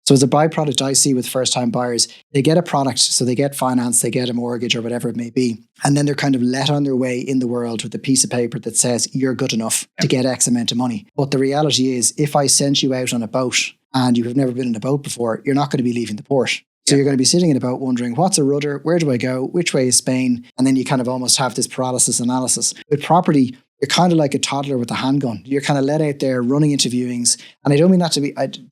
So as a byproduct I see with first-time buyers, they get a product, so they get finance, they get a mortgage or whatever it may be, and then they're kind of let on their way in the world with a piece of paper that says you're good enough to get X amount of money. But the reality is, if I sent you out on a boat and you have never been in a boat before, you're not going to be leaving the port. So you're going to be sitting in a boat wondering, what's a rudder? Where do I go? Which way is Spain? And then you kind of almost have this paralysis analysis. With property, you're kind of like a toddler with a handgun. You're kind of let out there running into viewings. And I don't mean that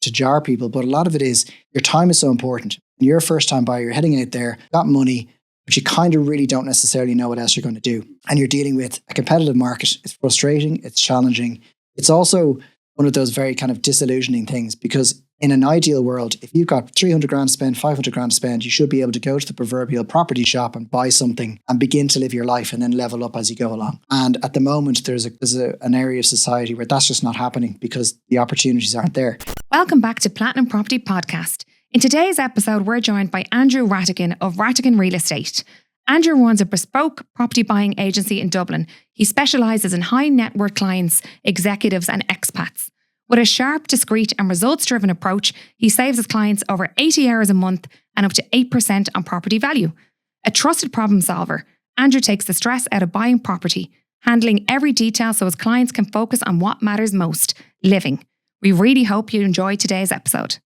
to jar people, but a lot of it is your time is so important. When you're a first-time buyer, you're heading out there, got money, but you kind of really don't necessarily know what else you're going to do. And you're dealing with a competitive market. It's frustrating. It's challenging. It's also one of those very kind of disillusioning things, because in an ideal world, if you've got 300 grand to spend, 500 grand to spend, you should be able to go to the proverbial property shop and buy something and begin to live your life and then level up as you go along. And at the moment, there's an area of society where that's just not happening because the opportunities aren't there. Welcome back to Platinum Property Podcast. In today's episode, we're joined by Andrew Rattigan of Rattigan Real Estate. Andrew runs a bespoke property buying agency in Dublin. He specialises in high net worth clients, executives and expats. With a sharp, discreet and results-driven approach, he saves his clients over 80 hours a month and up to 8% on property value. A trusted problem solver, Andrew takes the stress out of buying property, handling every detail so his clients can focus on what matters most, living. We really hope you enjoy today's episode.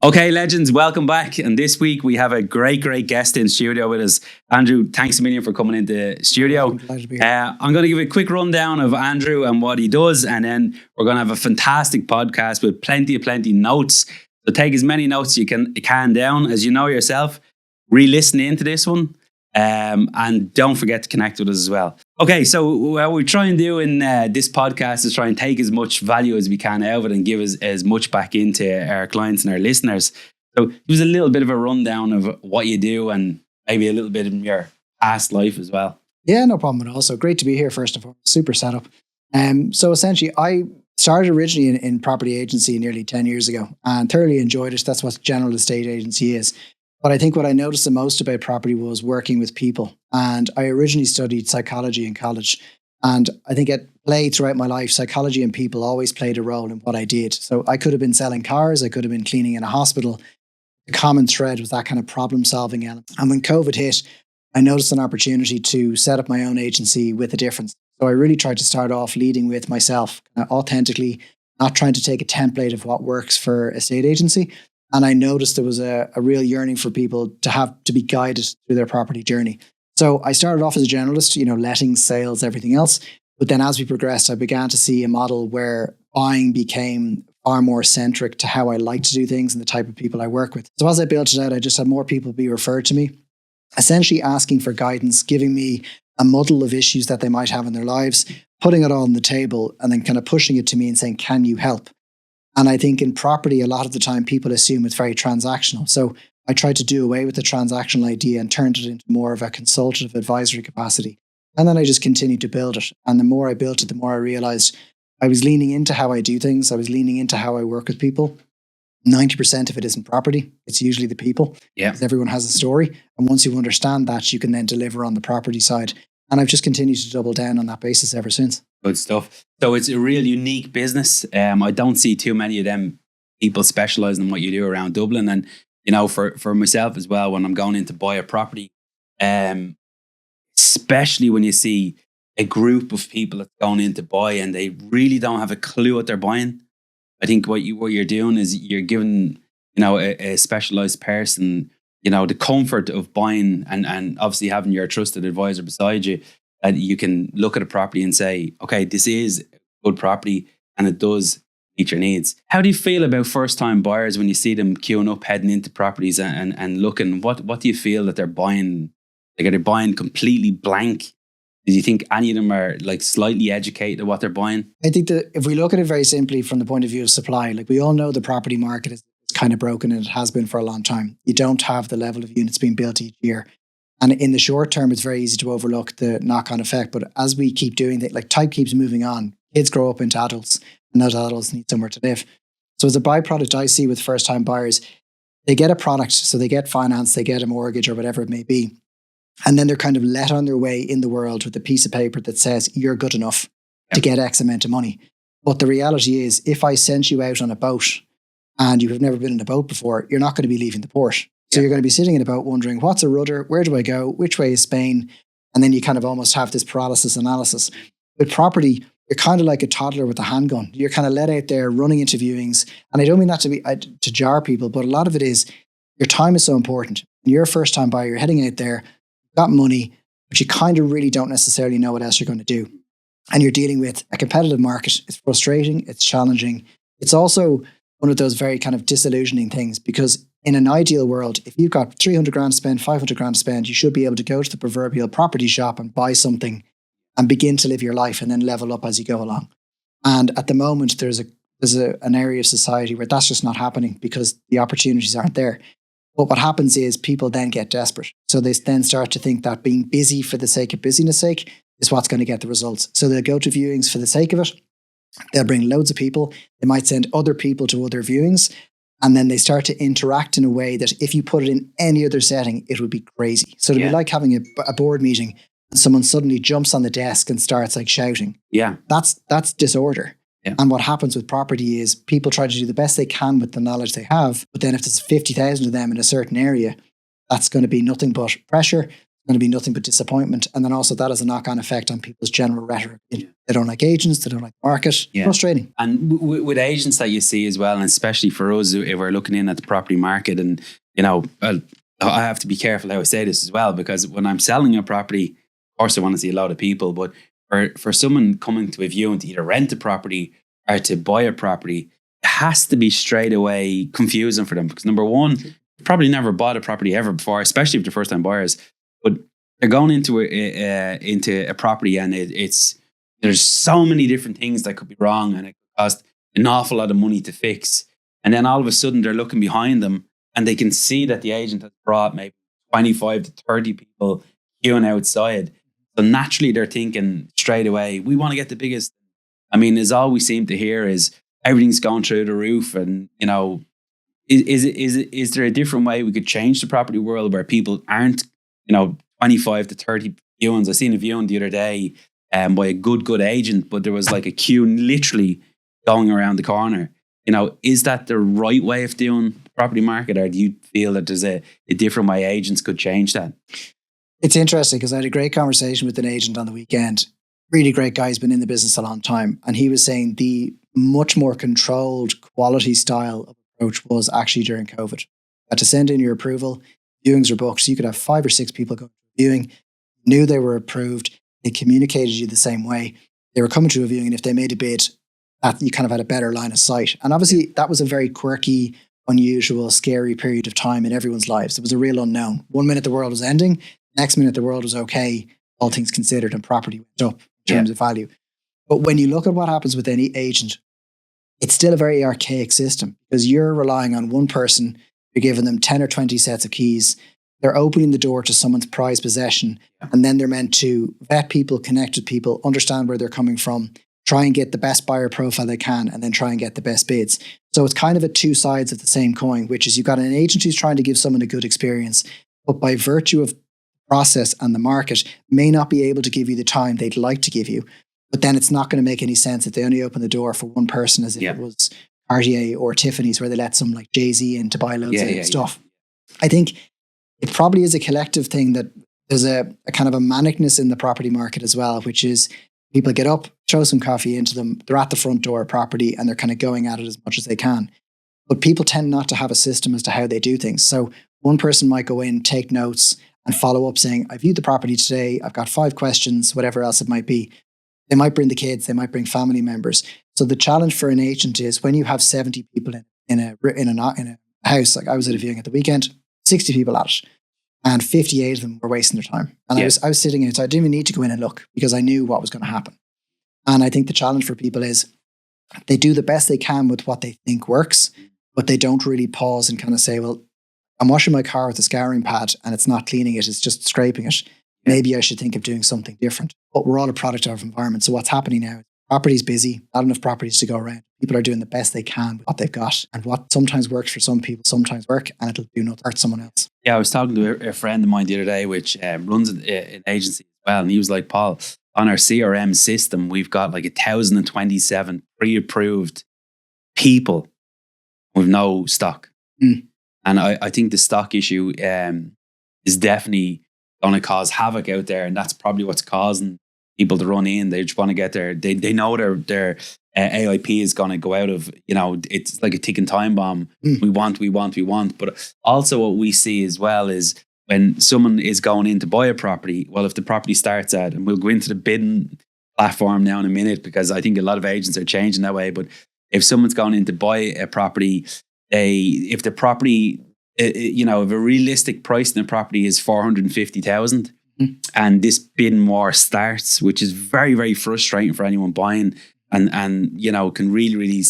Okay, legends, welcome back. And this week we have a great guest in studio with us. Andrew, thanks a million for coming into the studio. I'm going to give a quick rundown of Andrew and what he does, and then we're going to have a fantastic podcast with plenty of notes. So take as many notes you can down, as you know yourself. Re-listen into this one. And don't forget to connect with us as well. Okay, so what we try and do in this podcast is try and take as much value as we can out of it and give us as much back into our clients and our listeners. So it was a little bit of a rundown of what you do and maybe a little bit of your past life as well. Yeah, no problem at all. So great to be here, first of all. Super setup. So essentially, I started originally in property agency nearly 10 years ago and thoroughly enjoyed it. That's what general estate agency is. But I think what I noticed the most about property was working with people. And I originally studied psychology in college. And I think at play throughout my life, psychology and people always played a role in what I did. So I could have been selling cars. I could have been cleaning in a hospital. The common thread was that kind of problem solving element. And when COVID hit, I noticed an opportunity to set up my own agency with a difference. So I really tried to start off leading with myself, authentically, not trying to take a template of what works for a estate agency. And I noticed there was a real yearning for people to have to be guided through their property journey. So I started off as a generalist, lettings, sales, everything else. But then as we progressed, I began to see a model where buying became far more centric to how I like to do things and the type of people I work with. So as I built it out, I just had more people be referred to me, essentially asking for guidance, giving me a muddle of issues that they might have in their lives, putting it all on the table and then kind of pushing it to me and saying, can you help? And I think in property, a lot of the time people assume it's very transactional. So I tried to do away with the transactional idea and turned it into more of a consultative advisory capacity. And then I just continued to build it. And the more I built it, the more I realized I was leaning into how I do things. I was leaning into how I work with people. 90% of it isn't property. It's usually the people. Yeah. Because everyone has a story. And once you understand that, you can then deliver on the property side. And I've just continued to double down on that basis ever since. Good stuff. So it's a real unique business. I don't see too many of them people specialising in what you do around Dublin. And, for myself as well, when I'm going in to buy a property, especially when you see a group of people that's going in to buy and they really don't have a clue what they're buying. I think what you're doing is you're giving, a specialised person, the comfort of buying and obviously having your trusted advisor beside you, that you can look at a property and say, okay, this is good property and it does meet your needs. How do you feel about first-time buyers when you see them queuing up, heading into properties and looking? What do you feel that they're buying? Like, are they buying completely blank? Do you think any of them are slightly educated at what they're buying? I think that if we look at it very simply from the point of view of supply, we all know the property market is kind of broken and it has been for a long time. You don't have the level of units being built each year. And in the short term, it's very easy to overlook the knock-on effect. But as we keep doing that, type keeps moving on. Kids grow up into adults and those adults need somewhere to live. So as a byproduct I see with first-time buyers, they get a product, so they get finance, they get a mortgage or whatever it may be. And then they're kind of let on their way in the world with a piece of paper that says you're good enough to get X amount of money. But the reality is, if I sent you out on a boat and you have never been in a boat before, you're not going to be leaving the port. So you're going to be sitting in a boat wondering, what's a rudder? Where do I go? Which way is Spain? And then you kind of almost have this paralysis analysis. With property, you're kind of like a toddler with a handgun. You're kind of let out there running into viewings. And I don't mean that to jar people, but a lot of it is your time is so important. When you're a first time buyer, you're heading out there, you've got money, but you kind of really don't necessarily know what else you're going to do. And you're dealing with a competitive market. It's frustrating. It's challenging. It's also one of those very kind of disillusioning things, because in an ideal world, if you've got 300 grand to spend, 500 grand to spend, you should be able to go to the proverbial property shop and buy something and begin to live your life and then level up as you go along. And at the moment, there's an area of society where that's just not happening because the opportunities aren't there. But what happens is people then get desperate. So they then start to think that being busy for the sake of busyness sake is what's going to get the results. So they'll go to viewings for the sake of it. They'll bring loads of people. They might send other people to other viewings. And then they start to interact in a way that if you put it in any other setting, it would be crazy. So it'd be like having a board meeting and someone suddenly jumps on the desk and starts like shouting. Yeah. That's disorder. Yeah. And what happens with property is people try to do the best they can with the knowledge they have. But then if there's 50,000 of them in a certain area, that's going to be nothing but pressure. It's going to be nothing but disappointment. And then also that has a knock-on effect on people's general rhetoric. They don't like agents. They don't like the market. Yeah. Frustrating. And with agents that you see as well, and especially for us, if we're looking in at the property market, and, you know, I have to be careful how I say this as well, because when I'm selling a property, of course I want to see a lot of people, but for someone coming to a viewing to either rent a property or to buy a property, it has to be straight away confusing for them. Because number one, they've probably never bought a property ever before, especially if they're first time buyers. But they're going into a property and there's so many different things that could be wrong, and it could cost an awful lot of money to fix. And then all of a sudden they're looking behind them and they can see that the agent has brought maybe 25 to 30 people queuing outside. So naturally they're thinking straight away, we want to get the biggest. I mean, as all we seem to hear is everything's going through the roof. And, you know, is there a different way we could change the property world where people aren't, you know, 25 to 30 viewings? I seen a viewing the other day by a good agent, but there was like a queue literally going around the corner. You know, is that the right way of doing the property market, or do you feel that there's a different way agents could change that? It's interesting because I had a great conversation with an agent on the weekend. Really great guy, he's been in the business a long time. And he was saying the much more controlled quality style of approach was actually during COVID. You had to send in your approval, viewings were booked. So you could have 5 or 6 people going to a viewing, knew they were approved, they communicated you the same way. They were coming to a viewing, and if they made a bid, that you kind of had a better line of sight. And obviously that was a very quirky, unusual, scary period of time in everyone's lives. It was a real unknown. 1 minute the world was ending, next minute the world was okay, all things considered, and property went up in terms of value. But when you look at what happens with any agent, it's still a very archaic system, because you're relying on one person. You're giving them 10 or 20 sets of keys. They're opening the door to someone's prized possession. And then they're meant to vet people, connect with people, understand where they're coming from, try and get the best buyer profile they can, and then try and get the best bids. So it's kind of at two sides of the same coin, which is you've got an agent who's trying to give someone a good experience, but by virtue of process and the market may not be able to give you the time they'd like to give you. But then it's not going to make any sense if they only open the door for one person, as if it was Cartier or Tiffany's, where they let some like Jay-Z in to buy loads of stuff. I think it probably is a collective thing that there's a kind of a manicness in the property market as well, which is people get up, throw some coffee into them, they're at the front door of property and they're kind of going at it as much as they can. But people tend not to have a system as to how they do things. So one person might go in, take notes and follow up saying, I viewed the property today, I've got 5 questions, whatever else it might be. They might bring the kids, they might bring family members. So the challenge for an agent is when you have 70 people in a house, like I was at a viewing at the weekend, 60 people at it, and 58 of them were wasting their time. And I was sitting outside, I didn't even need to go in and look because I knew what was going to happen. And I think the challenge for people is they do the best they can with what they think works, but they don't really pause and kind of say, well, I'm washing my car with a scouring pad and it's not cleaning it, it's just scraping it. Maybe I should think of doing something different. But we're all a product of our environment. So what's happening now, property's busy, not enough properties to go around. People are doing the best they can with what they've got, and what sometimes works for some people sometimes work, and it'll do not hurt someone else. Yeah, I was talking to a friend of mine the other day, which runs an agency as well, and he was like, Paul, on our CRM system, we've got like 1,027 pre-approved people with no stock. And I think the stock issue is definitely going to cause havoc out there, and that's probably what's causing people to run in. They just want to get their, they know their AIP is going to go out of, it's like a ticking time bomb. We want. But also what we see as well is when someone is going in to buy a property, well, if the property starts at, and we'll go into the bidding platform now in a minute, because I think a lot of agents are changing that way. But if someone's going in to buy a property, if the property, if a realistic price in the property is 450,000, and this bidding war starts, which is very, very frustrating for anyone buying, and can really, really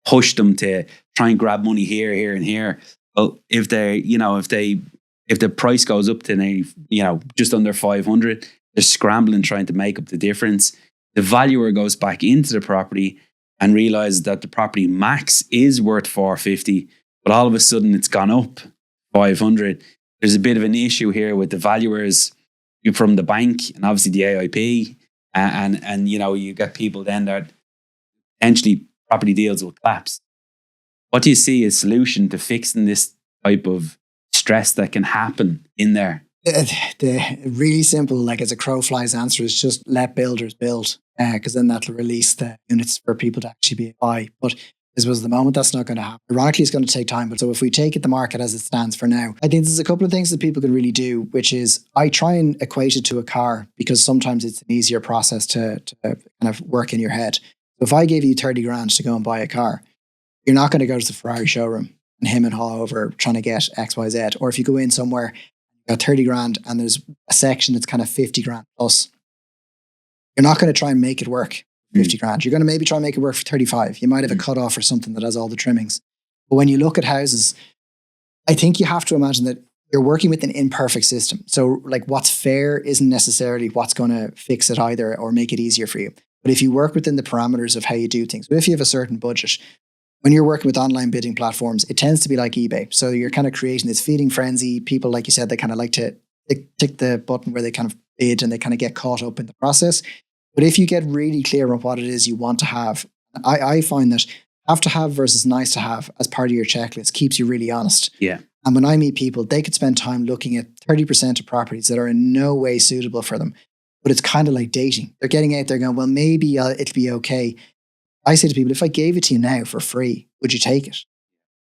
push them to try and grab money here, and here. Well, if the price goes up to just under 500, they're scrambling trying to make up the difference. The valuer goes back into the property and realizes that the property max is worth 450, but all of a sudden it's gone up 500. There's a bit of an issue here with the valuers from the bank and obviously the AIP, and you get people then that potentially property deals will collapse. What do you see as solution to fixing this type of stress that can happen in there? The really simple, like as a crow flies answer, is just let builders build, because then that'll release the units for people to actually buy. But I suppose at the moment that's not going to happen. Ironically, it's going to take time. But so if we take it the market as it stands for now, I think there's a couple of things that people can really do, which is I try and equate it to a car, because sometimes it's an easier process to kind of work in your head. So if I gave you 30 grand to go and buy a car, you're not going to go to the Ferrari showroom and him and haw over trying to get X, Y, Z. Or if you go in somewhere, you got 30 grand and there's a section that's kind of 50 grand plus, you're not going to try and make it work 50 grand. You're going to maybe try and make it work for 35. You might have a cutoff or something that has all the trimmings. But when you look at houses, I think you have to imagine that you're working with an imperfect system. So like what's fair isn't necessarily what's going to fix it either or make it easier for you. But if you work within the parameters of how you do things, if you have a certain budget, when you're working with online bidding platforms, it tends to be like eBay. So you're kind of creating this feeding frenzy. People, like you said, they kind of like to tick the button where they kind of bid and they kind of get caught up in the process. But if you get really clear on what it is you want to have, I find that have to have versus nice to have as part of your checklist keeps you really honest. Yeah. And when I meet people, they could spend time looking at 30% of properties that are in no way suitable for them. But it's kind of like dating. They're getting out there going, well, maybe it'll be okay. I say to people, if I gave it to you now for free, would you take it?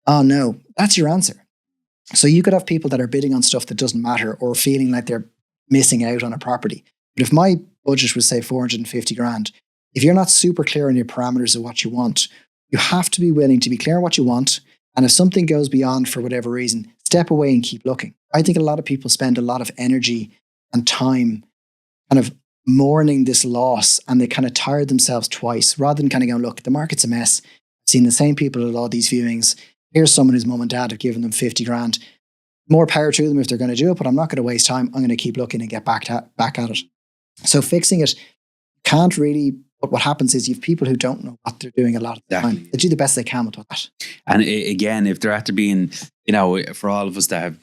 Oh, no, that's your answer. So you could have people that are bidding on stuff that doesn't matter or feeling like they're missing out on a property. But if my budget was, say, 450 grand, if you're not super clear on your parameters of what you want, you have to be willing to be clear on what you want. And if something goes beyond for whatever reason, step away and keep looking. I think a lot of people spend a lot of energy and time kind of mourning this loss, and they kind of tired themselves twice rather than kind of going, look, the market's a mess. I've seen the same people at all these viewings. Here's someone whose mum and dad have given them 50 grand. More power to them if they're going to do it, but I'm not going to waste time. I'm going to keep looking and get back at it. So fixing it can't really, but what happens is you have people who don't know what they're doing a lot of the time. They do the best they can with that. And again, if they're after being, for all of us that have,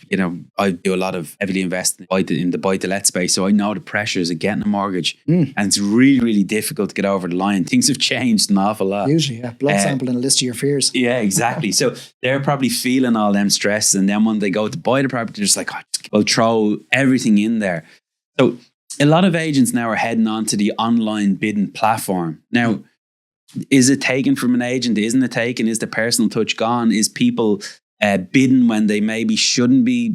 I do a lot of heavily investing in the buy-to-let space. So I know the pressures of getting a mortgage, and it's really, really difficult to get over the line. Things have changed an awful lot. Usually, yeah. Blood sample and a list of your fears. Yeah, exactly. So they're probably feeling all them stresses. And then when they go to buy the property, they're just like, I'll throw everything in there. So a lot of agents now are heading on to the online bidding platform. Now, is it taken from an agent? Isn't it taken? Is the personal touch gone? Is people bidding when they maybe shouldn't be,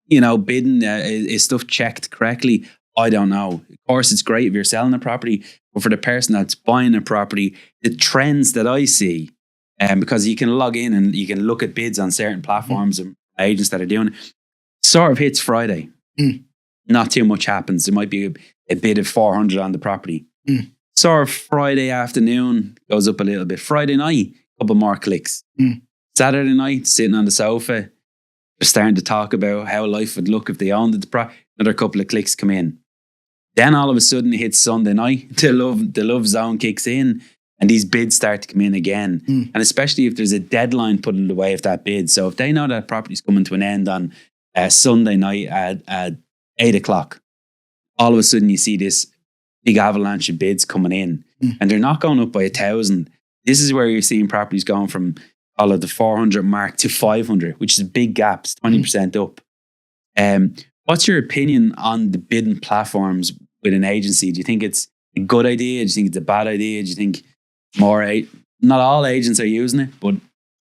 bidding? Is stuff checked correctly? I don't know. Of course, it's great if you're selling a property, but for the person that's buying a property, the trends that I see, because you can log in and you can look at bids on certain platforms and agents that are doing it, sort of hits Friday. Not too much happens. There might be a bid of 400 on the property. Sort of Friday afternoon goes up a little bit. Friday night, a couple more clicks. Saturday night, sitting on the sofa, they're starting to talk about how life would look if they owned the property. Another couple of clicks come in. Then all of a sudden it hits Sunday night. The love zone kicks in. and these bids start to come in again. And especially if there's a deadline put in the way of that bid. So if they know that property's coming to an end on Sunday night at 8 o'clock, all of a sudden you see this big avalanche of bids coming in, and they're not going up by 1,000. This is where you're seeing properties going from all of the 400 mark to 500, which is a big gap, it's 20% up. What's your opinion on the bidding platforms with an agency? Do you think it's a good idea? Do you think it's a bad idea? Do you think not all agents are using it, but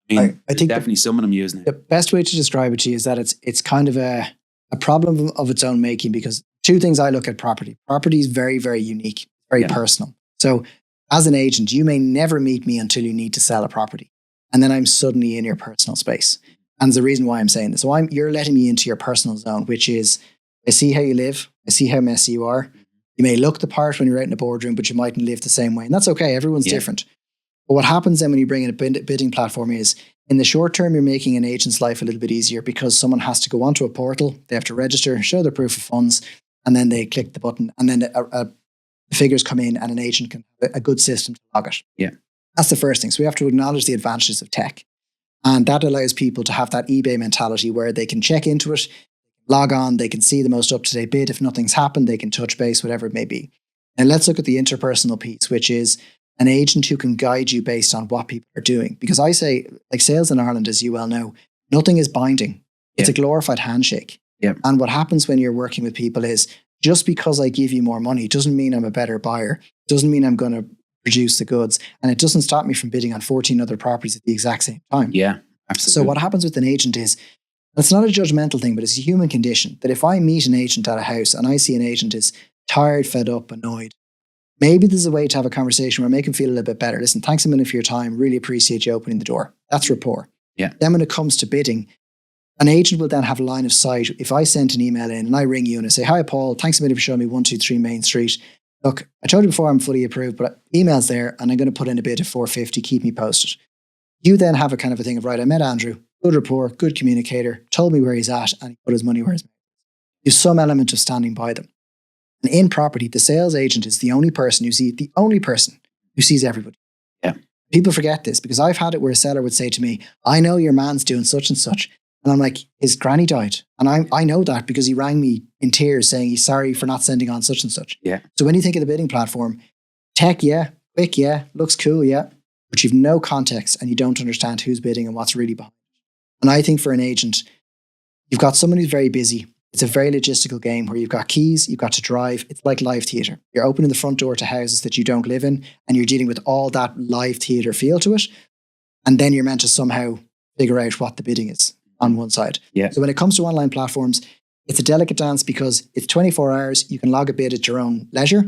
I think definitely some of them using it? The best way to describe it to you is that it's kind of a problem of its own making, because two things I look at property. Property is very, very unique, very personal. So as an agent, you may never meet me until you need to sell a property. And then I'm suddenly in your personal space. And there's a reason why I'm saying this. So you're letting me into your personal zone, which is, I see how you live. I see how messy you are. You may look the part when you're out in a boardroom, but you mightn't live the same way. And that's okay. Everyone's different. But what happens then when you bring in a bidding platform is, in the short term, you're making an agent's life a little bit easier, because someone has to go onto a portal. They have to register, show their proof of funds, and then they click the button. And then the figures come in, and an agent can have a good system to log it. Yeah. That's the first thing. So we have to acknowledge the advantages of tech. And that allows people to have that eBay mentality where they can check into it, log on, they can see the most up-to-date bid. If nothing's happened, they can touch base, whatever it may be. And let's look at the interpersonal piece, which is an agent who can guide you based on what people are doing. Because I say, like, sales in Ireland, as you well know, nothing is binding. It's a glorified handshake. Yep. And what happens when you're working with people is, just because I give you more money doesn't mean I'm a better buyer, doesn't mean I'm going to produce the goods, and it doesn't stop me from bidding on 14 other properties at the exact same time. Yeah, absolutely. So what happens with an agent is, it's not a judgmental thing, but it's a human condition, that if I meet an agent at a house and I see an agent is tired, fed up, annoyed, maybe there's a way to have a conversation where I make him feel a little bit better. Listen, thanks a minute for your time. Really appreciate you opening the door. That's rapport. Yeah. Then when it comes to bidding, an agent will then have a line of sight. If I sent an email in and I ring you and I say, hi, Paul, thanks a minute for showing me 123 Main Street. Look, I told you before I'm fully approved, but email's there and I'm going to put in a bid of 450, keep me posted. You then have a kind of a thing of, right, I met Andrew, good rapport, good communicator, told me where he's at, and he put his money where his mouth is. There's some element of standing by them. And in property, the sales agent is the only person who sees everybody. Yeah. People forget this, because I've had it where a seller would say to me, I know your man's doing such and such. And I'm like, his granny died. And I know that because he rang me in tears saying he's sorry for not sending on such and such. Yeah. So when you think of the bidding platform, tech, yeah, quick, yeah, looks cool, yeah, but you've no context and you don't understand who's bidding and what's really behind it. And I think for an agent, you've got someone who's very busy. It's a very logistical game where you've got keys, you've got to drive. It's like live theatre. You're opening the front door to houses that you don't live in, and you're dealing with all that live theatre feel to it. And then you're meant to somehow figure out what the bidding is on one side. Yeah. So when it comes to online platforms, it's a delicate dance because it's 24 hours. You can log a bid at your own leisure.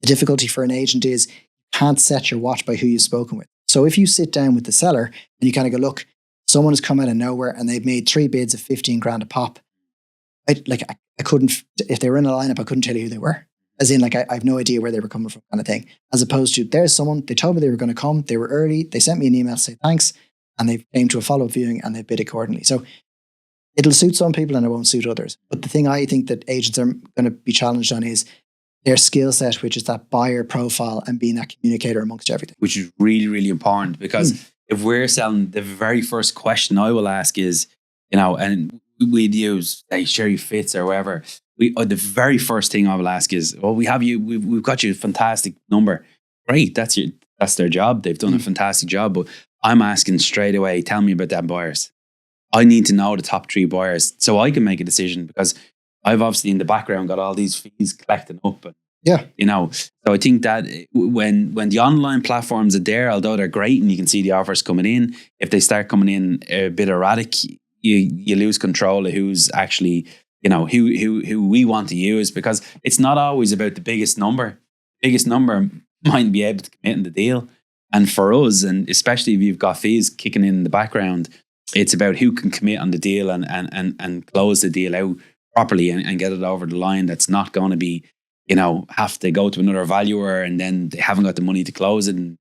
The difficulty for an agent is you can't set your watch by who you've spoken with. So if you sit down with the seller and you kind of go, look, someone has come out of nowhere and they've made 3 bids of 15 grand a pop. I couldn't, if they were in a lineup, I couldn't tell you who they were. As in, like, I have no idea where they were coming from, kind of thing. As opposed to, there's someone, they told me they were going to come, they were early, they sent me an email to say thanks, and they came to a follow-up viewing and they bid accordingly. So it'll suit some people and it won't suit others. But the thing I think that agents are going to be challenged on is their skill set, which is that buyer profile and being that communicator amongst everything. Which is really, really important, because if we're selling, the very first question I will ask is, and we'd use, say, Sherry Fitz or whatever. The very first thing I will ask is, well, we've got you a fantastic number. Great, that's their job. They've done a fantastic job. But I'm asking straight away, tell me about them buyers. I need to know the top 3 buyers so I can make a decision, because I've obviously in the background got all these fees collecting up. And, so I think that when the online platforms are there, although they're great and you can see the offers coming in, if they start coming in a bit erratic, you lose control of who's actually, who we want to use, because it's not always about the biggest number. Biggest number might be able to commit in the deal. And for us, and especially if you've got fees kicking in the background, it's about who can commit on the deal and close the deal out properly and get it over the line. That's not going to be, have to go to another valuer and then they haven't got the money to close it and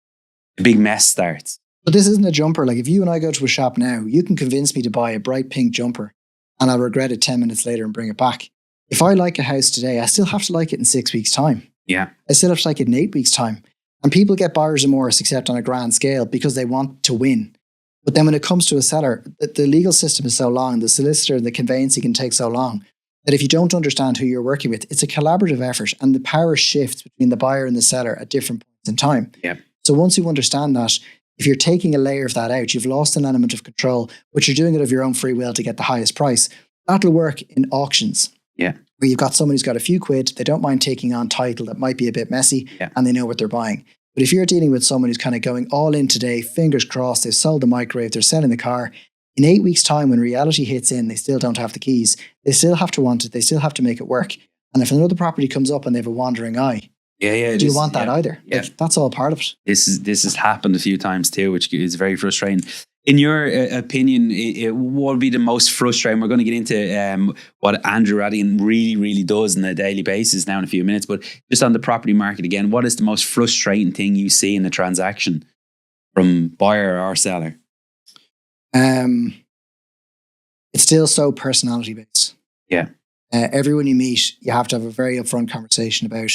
a big mess starts. But this isn't a jumper. Like, if you and I go to a shop now, you can convince me to buy a bright pink jumper and I'll regret it 10 minutes later and bring it back. If I like a house today, I still have to like it in 6 weeks' time. Yeah. I still have to like it in 8 weeks' time. And people get buyer's remorse, except on a grand scale, because they want to win. But then when it comes to a seller, the legal system is so long, the solicitor and the conveyancing can take so long, that if you don't understand who you're working with, it's a collaborative effort, and the power shifts between the buyer and the seller at different points in time. Yeah. So once you understand that, if you're taking a layer of that out, you've lost an element of control, but you're doing it of your own free will to get the highest price. That'll work in auctions. Yeah. Where you've got someone who's got a few quid, they don't mind taking on title that might be a bit messy, and they know what they're buying. But if you're dealing with someone who's kind of going all in today, fingers crossed, they've sold the microwave, they're selling the car, in 8 weeks' time, when reality hits in, they still don't have the keys. They still have to want it. They still have to make it work. And if another property comes up and they have a wandering eye, do you want that either? Yeah. Like, that's all part of it. This has happened a few times too, which is very frustrating. In your opinion, what would be the most frustrating? We're going to get into what Andrew Radigan really does on a daily basis now in a few minutes. But just on the property market again, what is the most frustrating thing you see in a transaction from buyer or seller? It's still so personality based. Yeah. Everyone you meet, you have to have a very upfront conversation about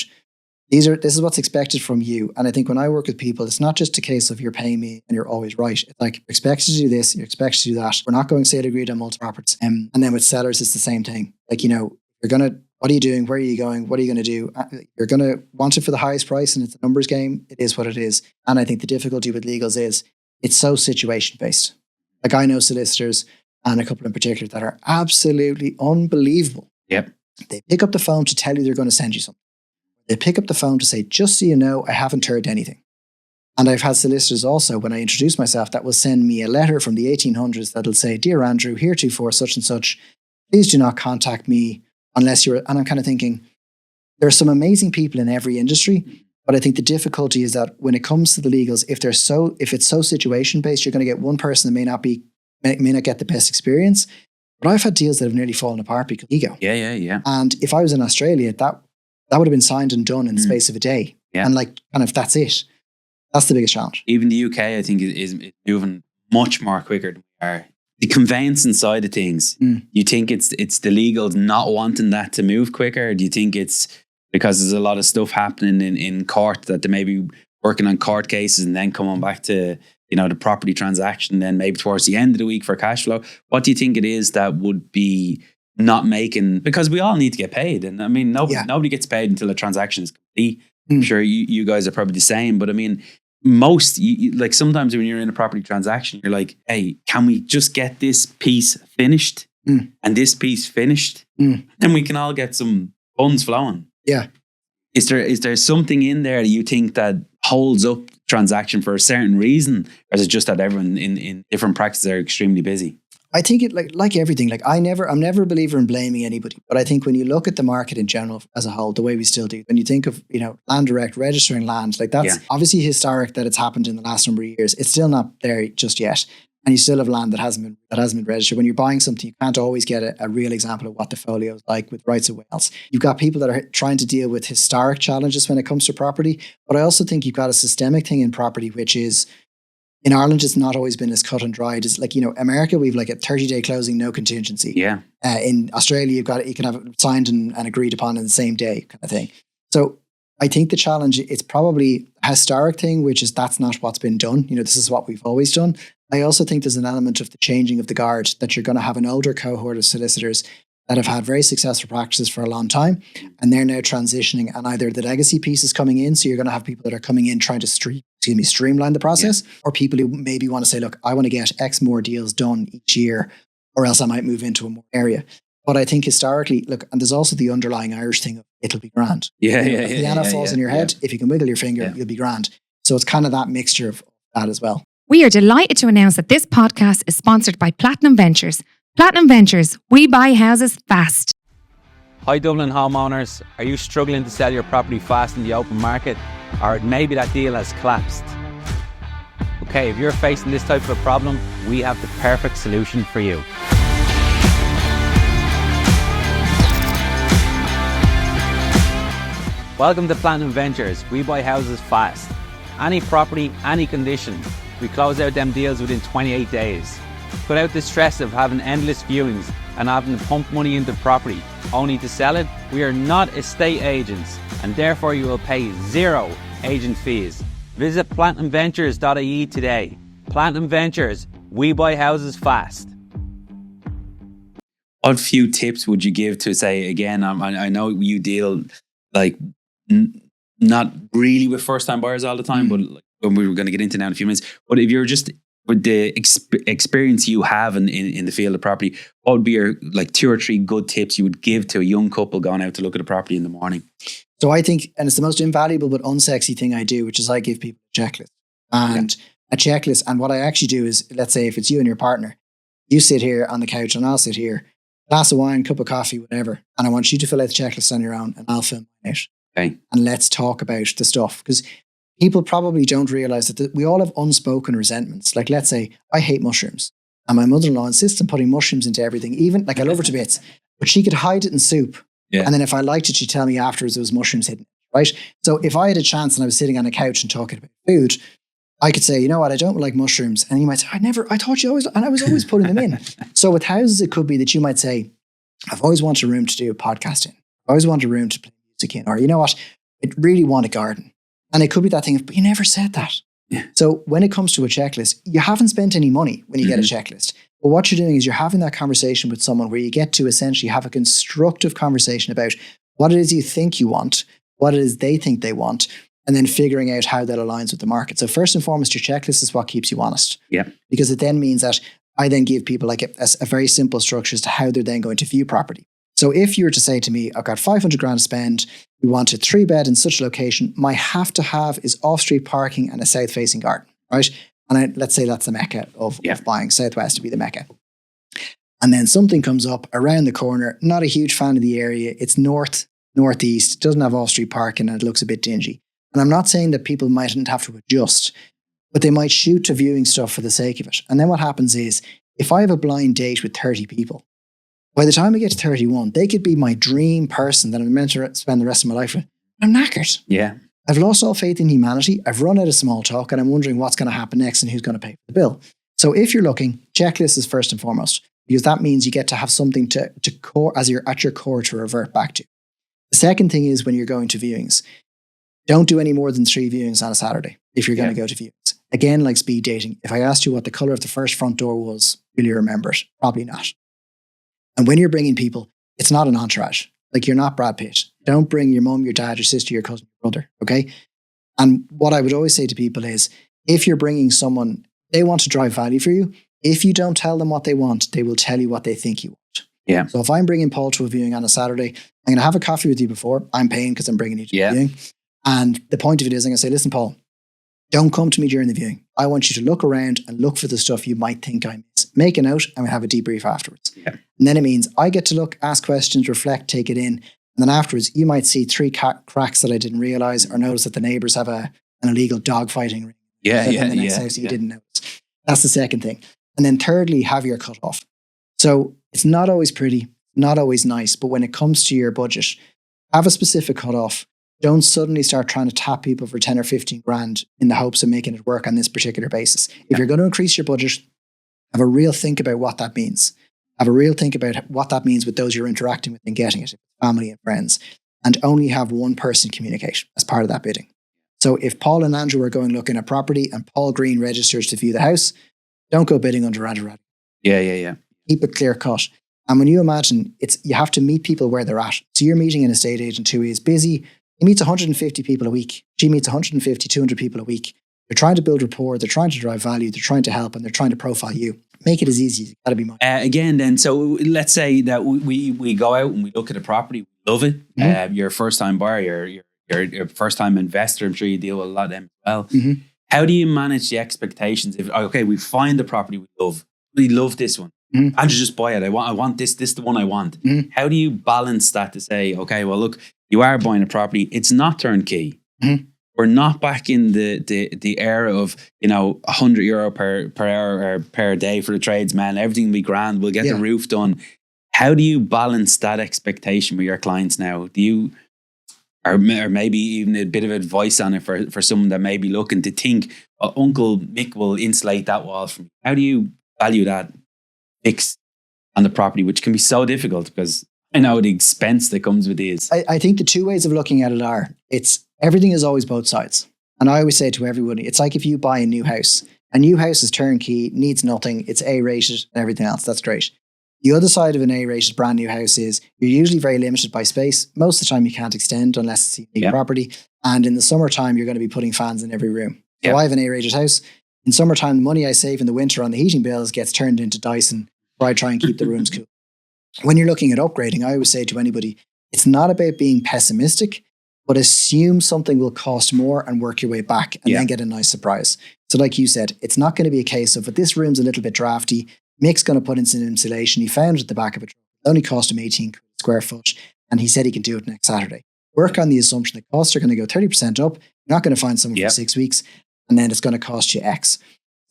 this is what's expected from you. And I think when I work with people, it's not just a case of you're paying me and you're always right. It's like, you're expected to do this, you're expected to do that. We're not going sale agreed on multiple properties. And then with sellers, it's the same thing. Like, what are you doing? Where are you going? What are you going to do? You're going to want it for the highest price, and it's a numbers game. It is what it is. And I think the difficulty with legals is it's so situation based. Like, I know solicitors, and a couple in particular, that are absolutely unbelievable. Yep. They pick up the phone to tell you they're going to send you something. They pick up the phone to say, just so you know, I haven't heard anything. And I've had solicitors also, when I introduce myself, that will send me a letter from the 1800s that'll say, Dear Andrew, heretofore such and such, please do not contact me unless you're... And I'm kind of thinking, there are some amazing people in every industry, but I think the difficulty is that when it comes to the legals, if it's so situation-based, you're going to get one person that may not get the best experience. But I've had deals that have nearly fallen apart because of ego. Yeah. And if I was in Australia, that would have been signed and done in the space of a day. Yeah. And that's it. That's the biggest challenge. Even the UK, I think, is moving much more quicker than we are. The conveyancing side of things, you think it's the legals not wanting that to move quicker? Do you think it's because there's a lot of stuff happening in court that they may be working on court cases and then coming back to, the property transaction, then maybe towards the end of the week for cash flow? What do you think it is that would be not making, because we all need to get paid. And I mean, nobody gets paid until the transaction is complete. I'm sure you guys are probably the same, but I mean, like sometimes when you're in a property transaction, you're like, hey, can we just get this piece finished and this piece finished? Then we can all get some funds flowing. Yeah. Is there something in there that you think that holds up transaction for a certain reason? Or is it just that everyone in different practices are extremely busy? I think it like everything, like I'm never a believer in blaming anybody, but I think when you look at the market in general as a whole, the way we still do, when you think of, land direct, registering land, like that's obviously historic that it's happened in the last number of years. It's still not there just yet. And you still have land that hasn't been registered. When you're buying something, you can't always get a real example of what the folio is like with rights of Wales. You've got people that are trying to deal with historic challenges when it comes to property. But I also think you've got a systemic thing in property, which is, in Ireland, it's not always been as cut and dried. It's like, America, we've like a 30-day closing, no contingency. Yeah. In Australia, you can have it signed and agreed upon in the same day kind of thing. So I think the challenge, it's probably a historic thing, which is that's not what's been done. This is what we've always done. I also think there's an element of the changing of the guard, that you're going to have an older cohort of solicitors that have had very successful practices for a long time, and they're now transitioning, and either the legacy piece is coming in, so you're going to have people that are coming in trying to streamline the process, or people who maybe want to say, look, I want to get X more deals done each year, or else I might move into a more area. But I think historically, look, and there's also the underlying Irish thing of it'll be grand. If the piano falls in your head, if you can wiggle your finger, you'll be grand. So it's kind of that mixture of that as well. We are delighted to announce that this podcast is sponsored by Platinum Ventures. Platinum Ventures, we buy houses fast. Hi Dublin homeowners, are you struggling to sell your property fast in the open market? Or maybe that deal has collapsed? Okay, if you're facing this type of a problem, we have the perfect solution for you. Welcome to Platinum Ventures. We buy houses fast. Any property, any condition. We close out them deals within 28 days. Cut out the stress of having endless viewings and having to pump money into property only to sell it. We are not estate agents, and therefore you will pay zero agent fees. Visit platinumventures.ie today. Platinum Ventures, we buy houses fast. What few tips would you give to say, again, I know you deal like not really with first time buyers all the time, but like, when we were going to get into now in a few minutes, but if you're just with the experience you have in the field of property, what would be your like 2 or 3 good tips you would give to a young couple going out to look at a property in the morning? So I think, and it's the most invaluable but unsexy thing I do, which is I give people a checklist. And a checklist. And what I actually do is, let's say if it's you and your partner, you sit here on the couch and I'll sit here, glass of wine, cup of coffee, whatever. And I want you to fill out the checklist on your own and I'll fill mine out. Okay. And let's talk about the stuff. Because people probably don't realize that we all have unspoken resentments. Like, let's say I hate mushrooms and my mother-in-law insists on putting mushrooms into everything. Even like I love her to bits, but she could hide it in soup. Yeah. And then if I liked it, she'd tell me afterwards there was mushrooms hidden. Right. So if I had a chance and I was sitting on a couch and talking about food, I could say, you know what, I don't like mushrooms. And you might say, I thought you always, and I was always putting them in. So with houses, it could be that you might say, I've always wanted a room to do a podcast in. I've always wanted a room to play music in. Or, you know what, I really want a garden. And it could be that thing, but you never said that. Yeah. So when it comes to a checklist, you haven't spent any money when you get a checklist. But what you're doing is you're having that conversation with someone where you get to essentially have a constructive conversation about what it is you think you want, what it is they think they want, and then figuring out how that aligns with the market. So first and foremost, your checklist is what keeps you honest. Yeah. Because it then means that I then give people like a very simple structure as to how they're then going to view property. So if you were to say to me, I've got 500 grand to spend, we want a 3-bed in such a location, my have to have is off-street parking and a south-facing garden, right? And let's say that's the mecca of buying, southwest to be the mecca. And then something comes up around the corner, not a huge fan of the area, it's northeast, doesn't have off-street parking and it looks a bit dingy. And I'm not saying that people mightn't have to adjust, but they might shoot to viewing stuff for the sake of it. And then what happens is, if I have a blind date with 30 people, by the time I get to 31, they could be my dream person that I'm meant to spend the rest of my life with. I'm knackered. Yeah. I've lost all faith in humanity. I've run out of small talk and I'm wondering what's going to happen next and who's going to pay for the bill. So if you're looking, checklist is first and foremost, because that means you get to have something to core as you're at your core to revert back to. The second thing is when you're going to viewings, don't do any more than 3 viewings on a Saturday if you're going to go to viewings. Again, like speed dating, if I asked you what the color of the first front door was, will you remember it? Probably not. And when you're bringing people, it's not an entourage. Like, you're not Brad Pitt. Don't bring your mum, your dad, your sister, your cousin, your brother, okay? And what I would always say to people is, if you're bringing someone, they want to drive value for you. If you don't tell them what they want, they will tell you what they think you want. Yeah. So if I'm bringing Paul to a viewing on a Saturday, I'm going to have a coffee with you before. I'm paying because I'm bringing you to the viewing. And the point of it is, I'm going to say, listen, Paul, don't come to me during the viewing. I want you to look around and look for the stuff you might think I miss. Make a note and we'll have a debrief afterwards. Yeah. And then it means I get to look, ask questions, reflect, take it in. And then afterwards, you might see 3 cracks that I didn't realize, or notice that the neighbors have an illegal dog fighting ring. In the next house that you didn't notice. That's the second thing. And then thirdly, have your cut off. So it's not always pretty, not always nice, but when it comes to your budget, have a specific cut off. Don't suddenly start trying to tap people for 10 or 15 grand in the hopes of making it work on this particular basis. If you're going to increase your budget, have a real think about what that means. Have a real think about what that means with those you're interacting with and getting it, family and friends, and only have one person communicate as part of that bidding. So if Paul and Andrew are going looking at property and Paul Green registers to view the house, don't go bidding under Andrew Radigan. Yeah. Keep it clear cut. And when you imagine, you have to meet people where they're at. So you're meeting an estate agent who is busy. He meets 150 people a week. She meets 150, 200 people a week. They're trying to build rapport. They're trying to drive value. They're trying to help and they're trying to profile you. Make it as easy as you got to be mine. Again, then, so let's say that we go out and we look at a property. We love it. Mm-hmm. You're a first-time buyer. You're a first-time investor. I'm sure you deal with a lot of them as well. Mm-hmm. How do you manage the expectations? If, okay, we find the property we love this one. Mm-hmm. And just buy it. I want this is the one I want. Mm-hmm. How do you balance that to say, okay, well, look, you are buying a property. It's not turnkey. Mm-hmm. We're not back in the era of, €100 per hour or per day for the tradesman. Everything will be grand. We'll get the roof done. How do you balance that expectation with your clients now? Do you, or maybe even a bit of advice on it for someone that may be looking to think, Uncle Mick will insulate that wall from me. How do you value that fix on the property, which can be so difficult because I know the expense that comes with these. I think the 2 ways of looking at it are, everything is always both sides. And I always say to everybody, it's like if you buy a new house. A new house is turnkey, needs nothing, it's A-rated and everything else. That's great. The other side of an A-rated brand new house is you're usually very limited by space. Most of the time you can't extend unless it's a unique property. And in the summertime, you're going to be putting fans in every room. So I have an A-rated house. In summertime, the money I save in the winter on the heating bills gets turned into Dyson, where I try and keep the rooms cool. When you're looking at upgrading, I always say to anybody, it's not about being pessimistic, but assume something will cost more and work your way back and then get a nice surprise. So like you said, it's not going to be a case of, but this room's a little bit drafty. Mick's going to put in some insulation. He found it at the back of a truck. It only cost him 18 square foot, and he said he can do it next Saturday. Work on the assumption that costs are going to go 30% up. You're not going to find someone for 6 weeks, and then it's going to cost you X.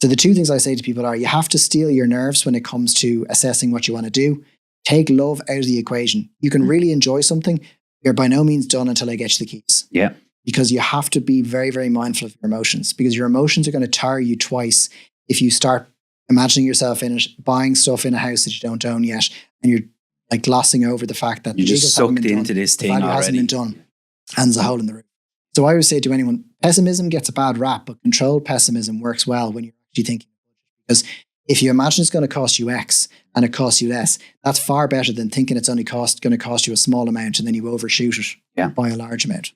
So the two things I say to people are, you have to steel your nerves when it comes to assessing what you want to do. Take love out of the equation. You can really enjoy something. You're by no means done until I get you the keys. Yeah. Because you have to be very, very mindful of your emotions, because your emotions are going to tire you twice if you start imagining yourself in it, buying stuff in a house that you don't own yet, and you're like glossing over the fact that you're just sucked into this thing already. Hasn't been done, and there's a hole in the roof. So I always say to anyone, pessimism gets a bad rap, but controlled pessimism works well when you're actually thinking. Because if you imagine it's going to cost you X and it costs you less, that's far better than thinking it's only going to cost you a small amount and then you overshoot it by a large amount.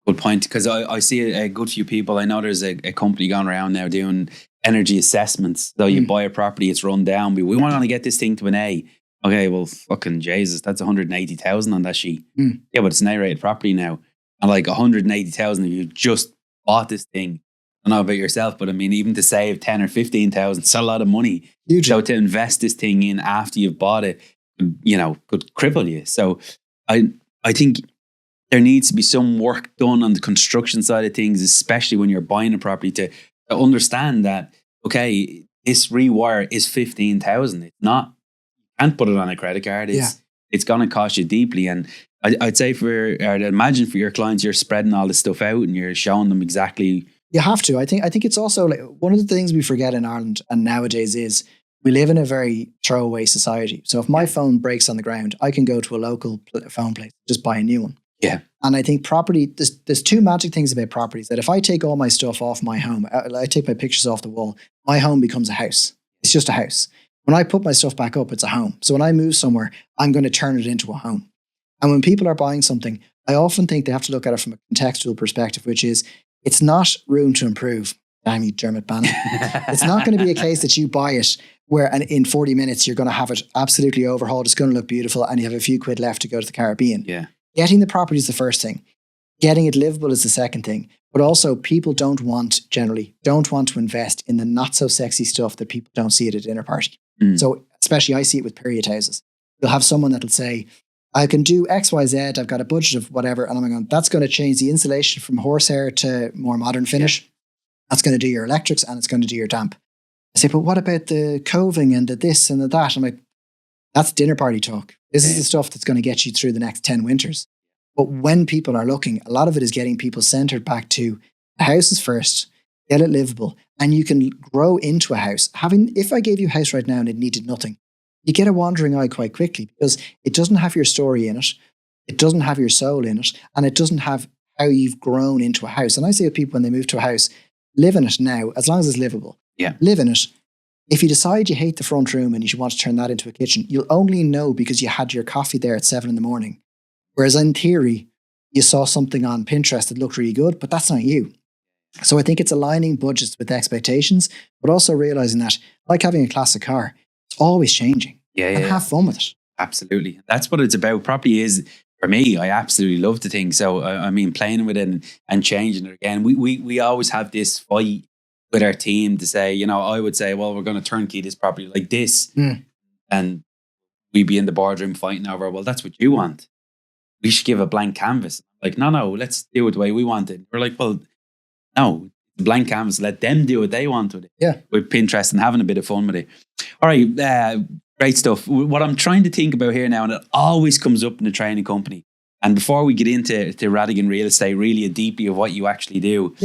Good point, because I see a good few people. I know there's a company going around now doing energy assessments. So you buy a property, it's run down. We want to get this thing to an A. Okay, well, fucking Jesus, that's 180,000 on that sheet. Yeah, but it's an A-rated property now. And like 180,000 if you just bought this thing. I don't know about yourself, but I mean, even to save 10 or 15,000, it's a lot of money. Huge. So to invest this thing in after you've bought it, could cripple you. So I think there needs to be some work done on the construction side of things, especially when you're buying a property, to understand that, okay, this rewire is 15,000. It's not, you can't put it on a credit card. It's going to cost you deeply. And I'd say I'd imagine for your clients, you're spreading all this stuff out and you're showing them exactly. You have to. I think it's also like one of the things we forget in Ireland and nowadays is we live in a very throwaway society. So if my phone breaks on the ground, I can go to a local phone place, just buy a new one. Yeah. And I think property, there's two magic things about properties, that if I take all my stuff off my home, I take my pictures off the wall, my home becomes a house. It's just a house. When I put my stuff back up, it's a home. So when I move somewhere, I'm going to turn it into a home. And when people are buying something, I often think they have to look at it from a contextual perspective, which is, it's not room to improve. Damn you, Dermot Bannon. It's not going to be a case that you buy it where in 40 minutes you're going to have it absolutely overhauled. It's going to look beautiful and you have a few quid left to go to the Caribbean. Yeah. Getting the property is the first thing. Getting it livable is the second thing. But also people generally don't want to invest in the not so sexy stuff that people don't see at a dinner party. So especially I see it with period houses. You'll have someone that'll say, I can do X, Y, Z. I've got a budget of whatever. And I'm going, that's going to change the insulation from horsehair to more modern finish. Yeah. That's going to do your electrics and it's going to do your damp. I say, but what about the coving and the this and the that? I'm like, that's dinner party talk. This is the stuff that's going to get you through the next 10 winters. But when people are looking, a lot of it is getting people centered back to the house is first, get it livable, and you can grow into a house. If I gave you a house right now and it needed nothing, you get a wandering eye quite quickly because it doesn't have your story in it. It doesn't have your soul in it. And it doesn't have how you've grown into a house. And I say to people when they move to a house, live in it now, as long as it's livable. Yeah. Live in it. If you decide you hate the front room and you want to turn that into a kitchen, you'll only know because you had your coffee there at 7 a.m. Whereas in theory, you saw something on Pinterest that looked really good, but that's not you. So I think it's aligning budgets with expectations, but also realizing that, like having a classic car, it's always changing. And have fun with it. Absolutely. That's what it's about. Property is, for me, I absolutely love the thing. So, I mean, playing with it and changing it again. We always have this fight with our team to say, I would say, well, we're going to turnkey this property like this. And we'd be in the boardroom fighting over, well, that's what you want. We should give a blank canvas. Like, no, let's do it the way we want it. We're like, well, no, blank canvas, let them do what they want with it. Yeah. With Pinterest and having a bit of fun with it. All right, great stuff. What I'm trying to think about here now, and it always comes up in the training company, and before we get into Radigan Real Estate, really deeply of what you actually do,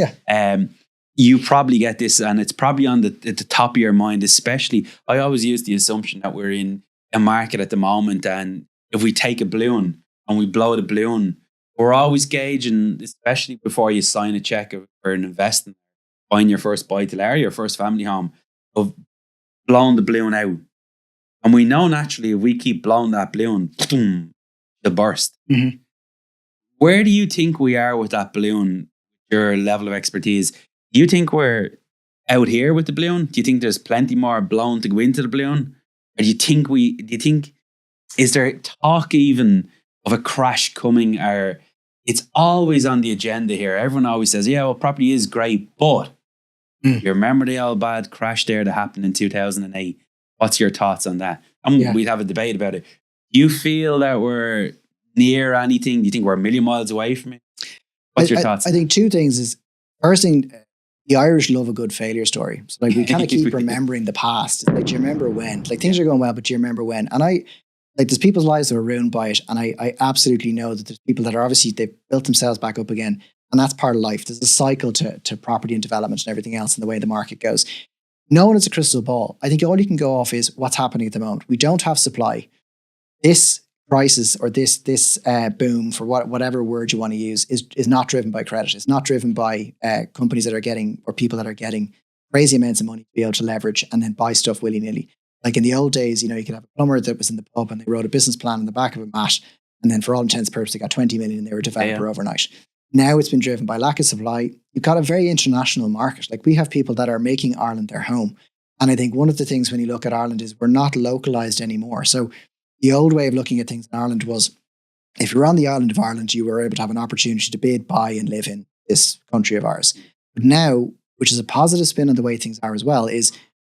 you probably get this, and it's probably on the top of your mind, especially, I always use the assumption that we're in a market at the moment, and if we take a balloon and we blow the balloon we're always gauging, especially before you sign a check for an investment, buying your first buy-to-let, your first family home, of blowing the balloon out. And we know naturally if we keep blowing that balloon, boom, it'll burst. Mm-hmm. Where do you think we are with that balloon, your level of expertise? Do you think we're out here with the balloon? Do you think there's plenty more blown to go into the balloon? Or do you think, is there talk even of a crash coming? Or it's always on the agenda here. Everyone always says, yeah, well, property is great, but you remember the old bad crash there that happened in 2008? What's your thoughts on that? And we'd have a debate about it. Do you feel that we're near anything? Do you think we're a million miles away from it? What's your thoughts? I think two things is, first thing, the Irish love a good failure story. So like we kind of keep remembering the past. It's like, do you remember when? Like things are going well, but do you remember when? And there's people's lives that are ruined by it. And I absolutely know that there's people that are obviously, they've built themselves back up again. And that's part of life. There's a cycle to property and development and everything else and the way the market goes. No one has a crystal ball. I think all you can go off is what's happening at the moment. We don't have supply. This crisis or this boom, for whatever word you want to use, is not driven by credit. It's not driven by companies that are getting, or people that are getting crazy amounts of money to be able to leverage and then buy stuff willy-nilly. Like in the old days, you could have a plumber that was in the pub and they wrote a business plan on the back of a mat, and then for all intents and purposes, they got 20 million and they were a developer overnight. Now it's been driven by lack of supply. You've got a very international market. Like we have people that are making Ireland their home. And I think one of the things when you look at Ireland is we're not localized anymore. So the old way of looking at things in Ireland was, if you're on the island of Ireland, you were able to have an opportunity to bid, buy and live in this country of ours. But now, which is a positive spin on the way things are as well, is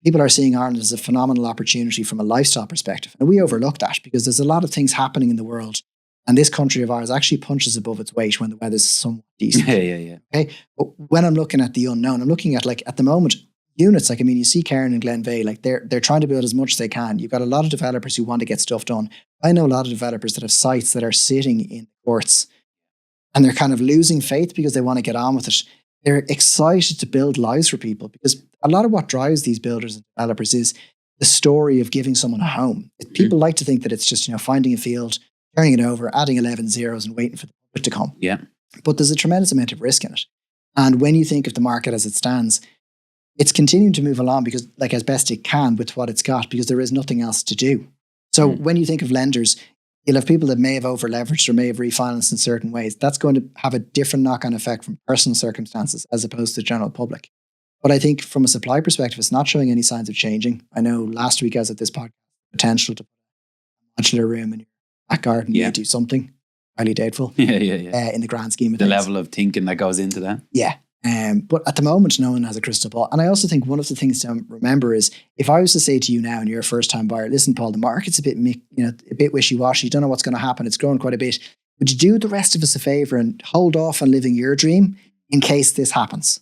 people are seeing Ireland as a phenomenal opportunity from a lifestyle perspective. And we overlook that because there's a lot of things happening in the world. And this country of ours actually punches above its weight when the weather's somewhat decent. Yeah. Okay. But when I'm looking at the unknown, I'm looking at, like, at the moment, units, like, I mean, you see Cairn and Glenveigh, like they're trying to build as much as they can. You've got a lot of developers who want to get stuff done. I know a lot of developers that have sites that are sitting in courts and they're kind of losing faith because they want to get on with it. They're excited to build lives for people, because a lot of what drives these builders and developers is the story of giving someone a home. People like to think that it's just, finding a field, turning it over, adding 11 zeros and waiting for the public to come. Yeah. But there's a tremendous amount of risk in it. And when you think of the market as it stands, it's continuing to move along because, like, as best it can with what it's got, because there is nothing else to do. So when you think of lenders, you'll have people that may have over leveraged or may have refinanced in certain ways. That's going to have a different knock-on effect from personal circumstances as opposed to the general public. But I think from a supply perspective, it's not showing any signs of changing. I know last week I was at this podcast, potential to put a modular room in your back garden, you do something highly doubtful. In the grand scheme of the things. level of thinking that goes into that. Yeah. But at the moment, no one has a crystal ball. And I also think one of the things to remember is, if I was to say to you now and you're a first-time buyer, listen, Paul, the market's a bit wishy-washy. You don't know what's going to happen. It's growing quite a bit. Would you do the rest of us a favor and hold off on living your dream in case this happens?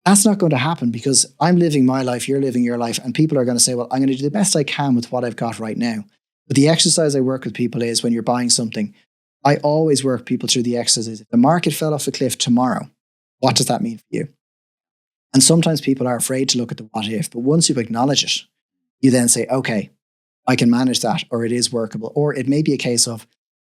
That's not going to happen, because I'm living my life, you're living your life, and people are going to say, well, I'm going to do the best I can with what I've got right now. But the exercise I work with people is, when you're buying something, I always work people through the exercise. If the market fell off a cliff tomorrow, what does that mean for you? And sometimes people are afraid to look at the what if, but once you acknowledge it, you then say, okay, I can manage that, or it is workable. Or it may be a case of,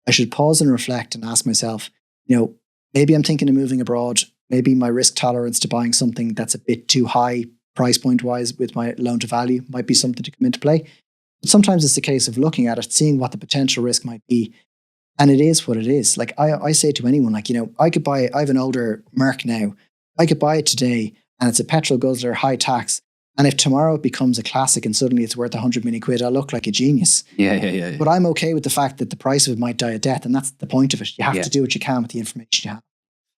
I should pause and reflect and ask myself, maybe I'm thinking of moving abroad. Maybe my risk tolerance to buying something that's a bit too high price point wise with my loan to value might be something to come into play. But sometimes it's a case of looking at it, seeing what the potential risk might be. And it is what it is. Like I say to anyone, like, I have an older Merc now. I could buy it today and it's a petrol guzzler, high tax. And if tomorrow it becomes a classic and suddenly it's worth 100 million quid, I'll look like a genius. Yeah. But I'm okay with the fact that the price of it might die a death. And that's the point of it. You have to do what you can with the information you have.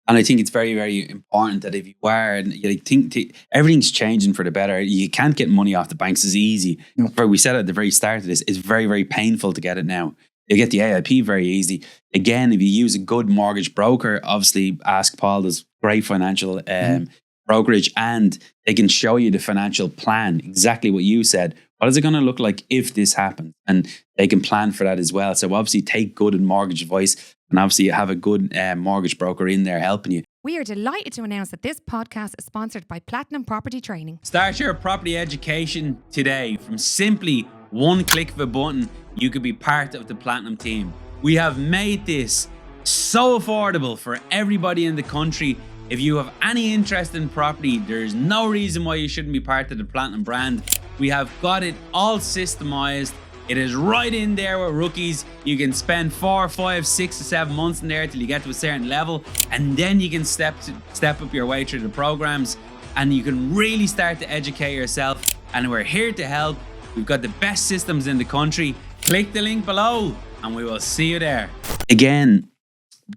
And I think it's very, very important that if you are, and you think everything's changing for the better, you can't get money off the banks as easy. No. We said at the very start of this, it's very, very painful to get it now. You get the AIP very easy. Again, if you use a good mortgage broker, obviously ask Paul, there's great financial brokerage, and they can show you the financial plan, exactly what you said. What is it going to look like if this happens? And they can plan for that as well. So obviously take good mortgage advice, and obviously have a good mortgage broker in there helping you. We are delighted to announce that this podcast is sponsored by Platinum Property Training. Start your property education today. From simply one click of a button, you could be part of the Platinum team. We have made this so affordable for everybody in the country. If you have any interest in property, there's no reason why you shouldn't be part of the Platinum brand. We have got it all systemized. It is right in there with rookies. You can spend 4, 5, 6 to 7 months in there till you get to a certain level, and then you can step up your way through the programs, and you can really start to educate yourself. And we're here to help. We've got the best systems in the country. Click the link below and we will see you there. Again,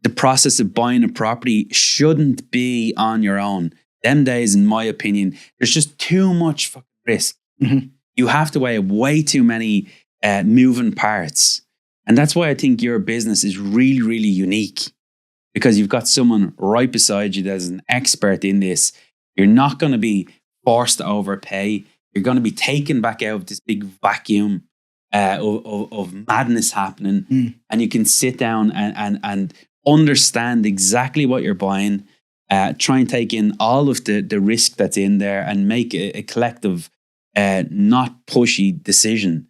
the process of buying a property shouldn't be on your own. Them days, in my opinion, there's just too much fucking risk. Mm-hmm. You have to weigh way too many moving parts. And that's why I think your business is really, really unique, because you've got someone right beside you that's an expert in this. You're not going to be forced to overpay. You're going to be taken back out of this big vacuum of madness happening. And you can sit down and understand exactly what you're buying, try and take in all of the risk that's in there and make a collective, not pushy decision.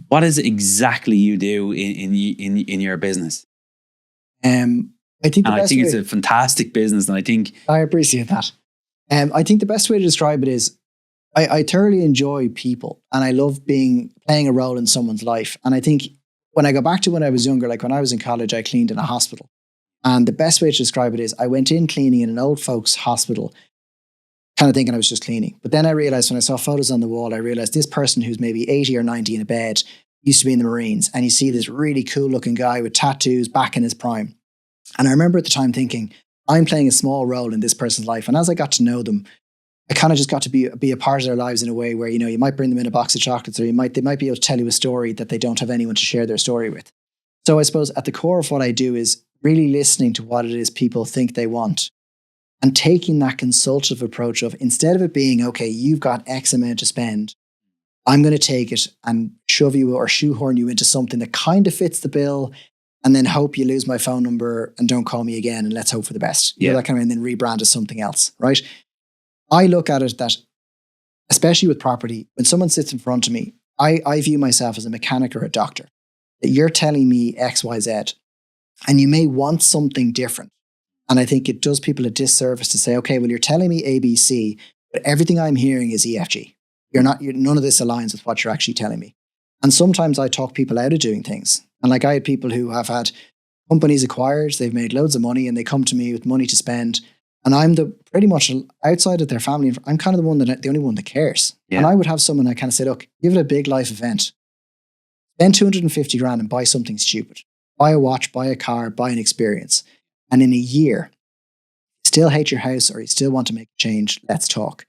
What is it exactly you do in your business? I think it's a fantastic business, and I think I appreciate that. I think the best way to describe it is I thoroughly enjoy people, and I love playing a role in someone's life. And I think when I go back to when I was younger, like when I was in college, I cleaned in a hospital. And the best way to describe it is I went in cleaning in an old folks hospital, kind of thinking I was just cleaning. But then I realized when I saw photos on the wall, I realized this person who's maybe 80 or 90 in a bed used to be in the Marines. And you see this really cool looking guy with tattoos back in his prime. And I remember at the time thinking, I'm playing a small role in this person's life. And as I got to know them, I kind of just got to be a part of their lives in a way where, you know, you might bring them in a box of chocolates, or they might be able to tell you a story that they don't have anyone to share their story with. So I suppose at the core of what I do is really listening to what it is people think they want, and taking that consultative approach of, instead of it being, okay, you've got X amount to spend, I'm going to take it and shove you or shoehorn you into something that kind of fits the bill, and then hope you lose my phone number and don't call me again, and let's hope for the best. Yeah. You know, that kind of, and then rebrand as something else, right? I look at it that, especially with property, when someone sits in front of me, I view myself as a mechanic or a doctor. That you're telling me X, Y, Z, and you may want something different. And I think it does people a disservice to say, okay, well, you're telling me A, B, C, but everything I'm hearing is E, F, G. None of this aligns with what you're actually telling me. And sometimes I talk people out of doing things. And like I had people who have had companies acquired, they've made loads of money, and they come to me with money to spend. And I'm pretty much outside of their family, I'm kind of the only one that cares. Yeah. And I would have someone I kind of say, look, give it a big life event. Spend 250 grand and buy something stupid. Buy a watch, buy a car, buy an experience. And in a year, you still hate your house or you still want to make a change, let's talk.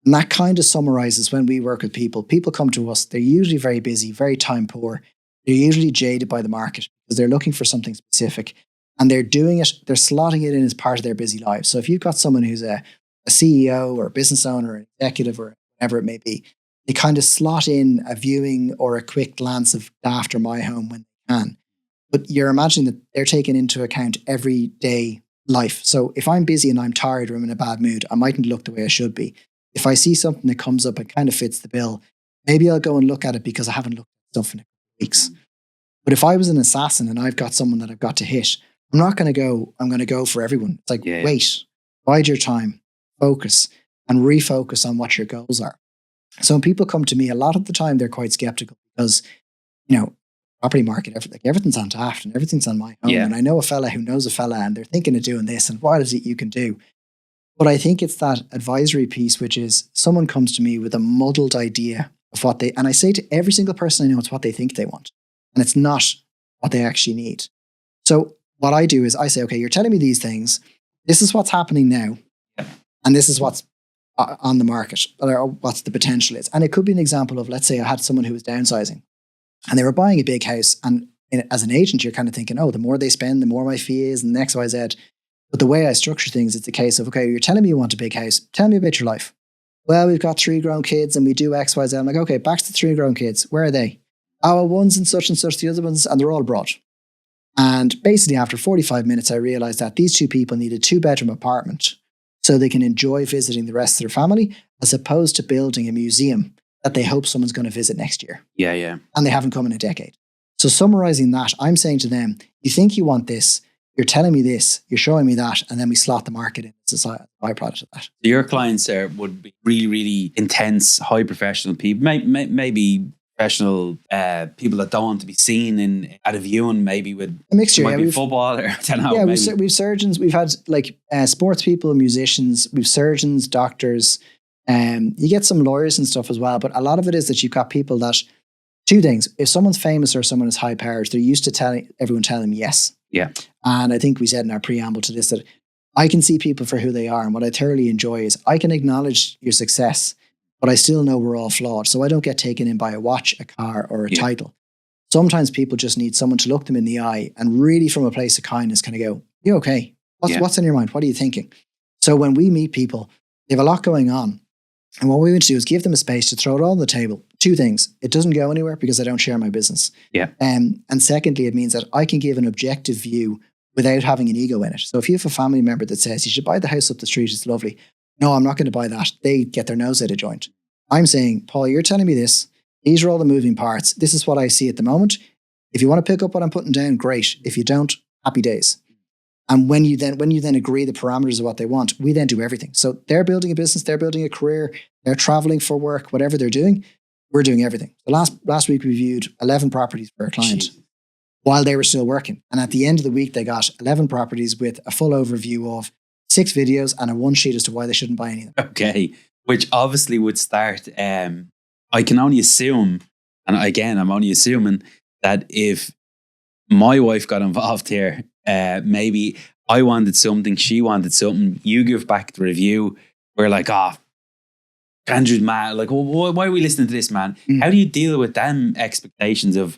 And that kind of summarizes when we work with people. People come to us, they're usually very busy, very time poor. They're usually jaded by the market because they're looking for something specific. And they're doing it, they're slotting it in as part of their busy lives. So if you've got someone who's a CEO or a business owner or an executive or whatever it may be, they kind of slot in a viewing or a quick glance of After My Home when they can. But you're imagining that they're taking into account everyday life. So if I'm busy and I'm tired or I'm in a bad mood, I mightn't look the way I should be. If I see something that comes up and kind of fits the bill, maybe I'll go and look at it because I haven't looked at stuff in a couple of weeks. But if I was an assassin and I've got someone that I've got to hit, I'm not going to go, I'm going to go for everyone. It's like, wait, bide your time, focus, and refocus on what your goals are. So when people come to me, a lot of the time they're quite skeptical because, you know, property market, everything's on Daft and everything's on My Home. Yeah. And I know a fella who knows a fella and they're thinking of doing this and what is it you can do? But I think it's that advisory piece, which is someone comes to me with a muddled idea of what and I say to every single person I know, it's what they think they want. And it's not what they actually need. So what I do is I say, okay, you're telling me these things. This is what's happening now. And this is what's on the market, or what the potential is. And it could be an example of, let's say I had someone who was downsizing and they were buying a big house. And as an agent, you're kind of thinking, oh, the more they spend, the more my fee is and X, Y, Z. But the way I structure things, it's a case of, okay, you're telling me you want a big house. Tell me about your life. Well, we've got 3 grown kids and we do X, Y, Z. I'm like, okay, back to the 3 grown kids. Where are they? Oh, one's in such and such, the other ones, and they're all abroad. And basically after 45 minutes, I realized that these 2 people need a 2-bedroom apartment so they can enjoy visiting the rest of their family, as opposed to building a museum that they hope someone's going to visit next year. Yeah. And they haven't come in a decade. So summarizing that, I'm saying to them, you think you want this, you're telling me this, you're showing me that, and then we slot the market in as a byproduct of that. So your clients would be really, really intense, high professional people, maybe professional people that don't want to be seen at a viewing, maybe with a mixture. Might be football, or I don't know. Yeah, maybe. we've surgeons, we've had like sports people, musicians, we've surgeons, doctors. You get some lawyers and stuff as well, but a lot of it is that you've got people that, two things. If someone's famous or someone is high powered, they're used to telling them yes. Yeah. And I think we said in our preamble to this that I can see people for who they are. And what I thoroughly enjoy is I can acknowledge your success, but I still know we're all flawed. So I don't get taken in by a watch, a car, or a title. Sometimes people just need someone to look them in the eye and really from a place of kindness kind of go, you okay? What's on your mind? What are you thinking? So when we meet people, they have a lot going on. And what we want to do is give them a space to throw it all on the table. Two things. It doesn't go anywhere because I don't share my business. Yeah. And secondly, it means that I can give an objective view without having an ego in it. So if you have a family member that says, you should buy the house up the street, it's lovely. No, I'm not going to buy that. They get their nose out of joint. I'm saying, Paul, you're telling me this. These are all the moving parts. This is what I see at the moment. If you want to pick up what I'm putting down, great. If you don't, happy days. And when you then agree the parameters of what they want, we then do everything. So they're building a business, they're building a career, they're traveling for work, whatever they're doing, we're doing everything. The last week we viewed 11 properties for a client while they were still working. And at the end of the week, they got 11 properties with a full overview of 6 videos and a one sheet as to why they shouldn't buy any of them. Okay. Which obviously would start, I can only assume, and again, I'm only assuming that if my wife got involved here, maybe I wanted something, she wanted something, you give back the review, we're like, Andrew's mad, like, why are we listening to this, man? How do you deal with them expectations of,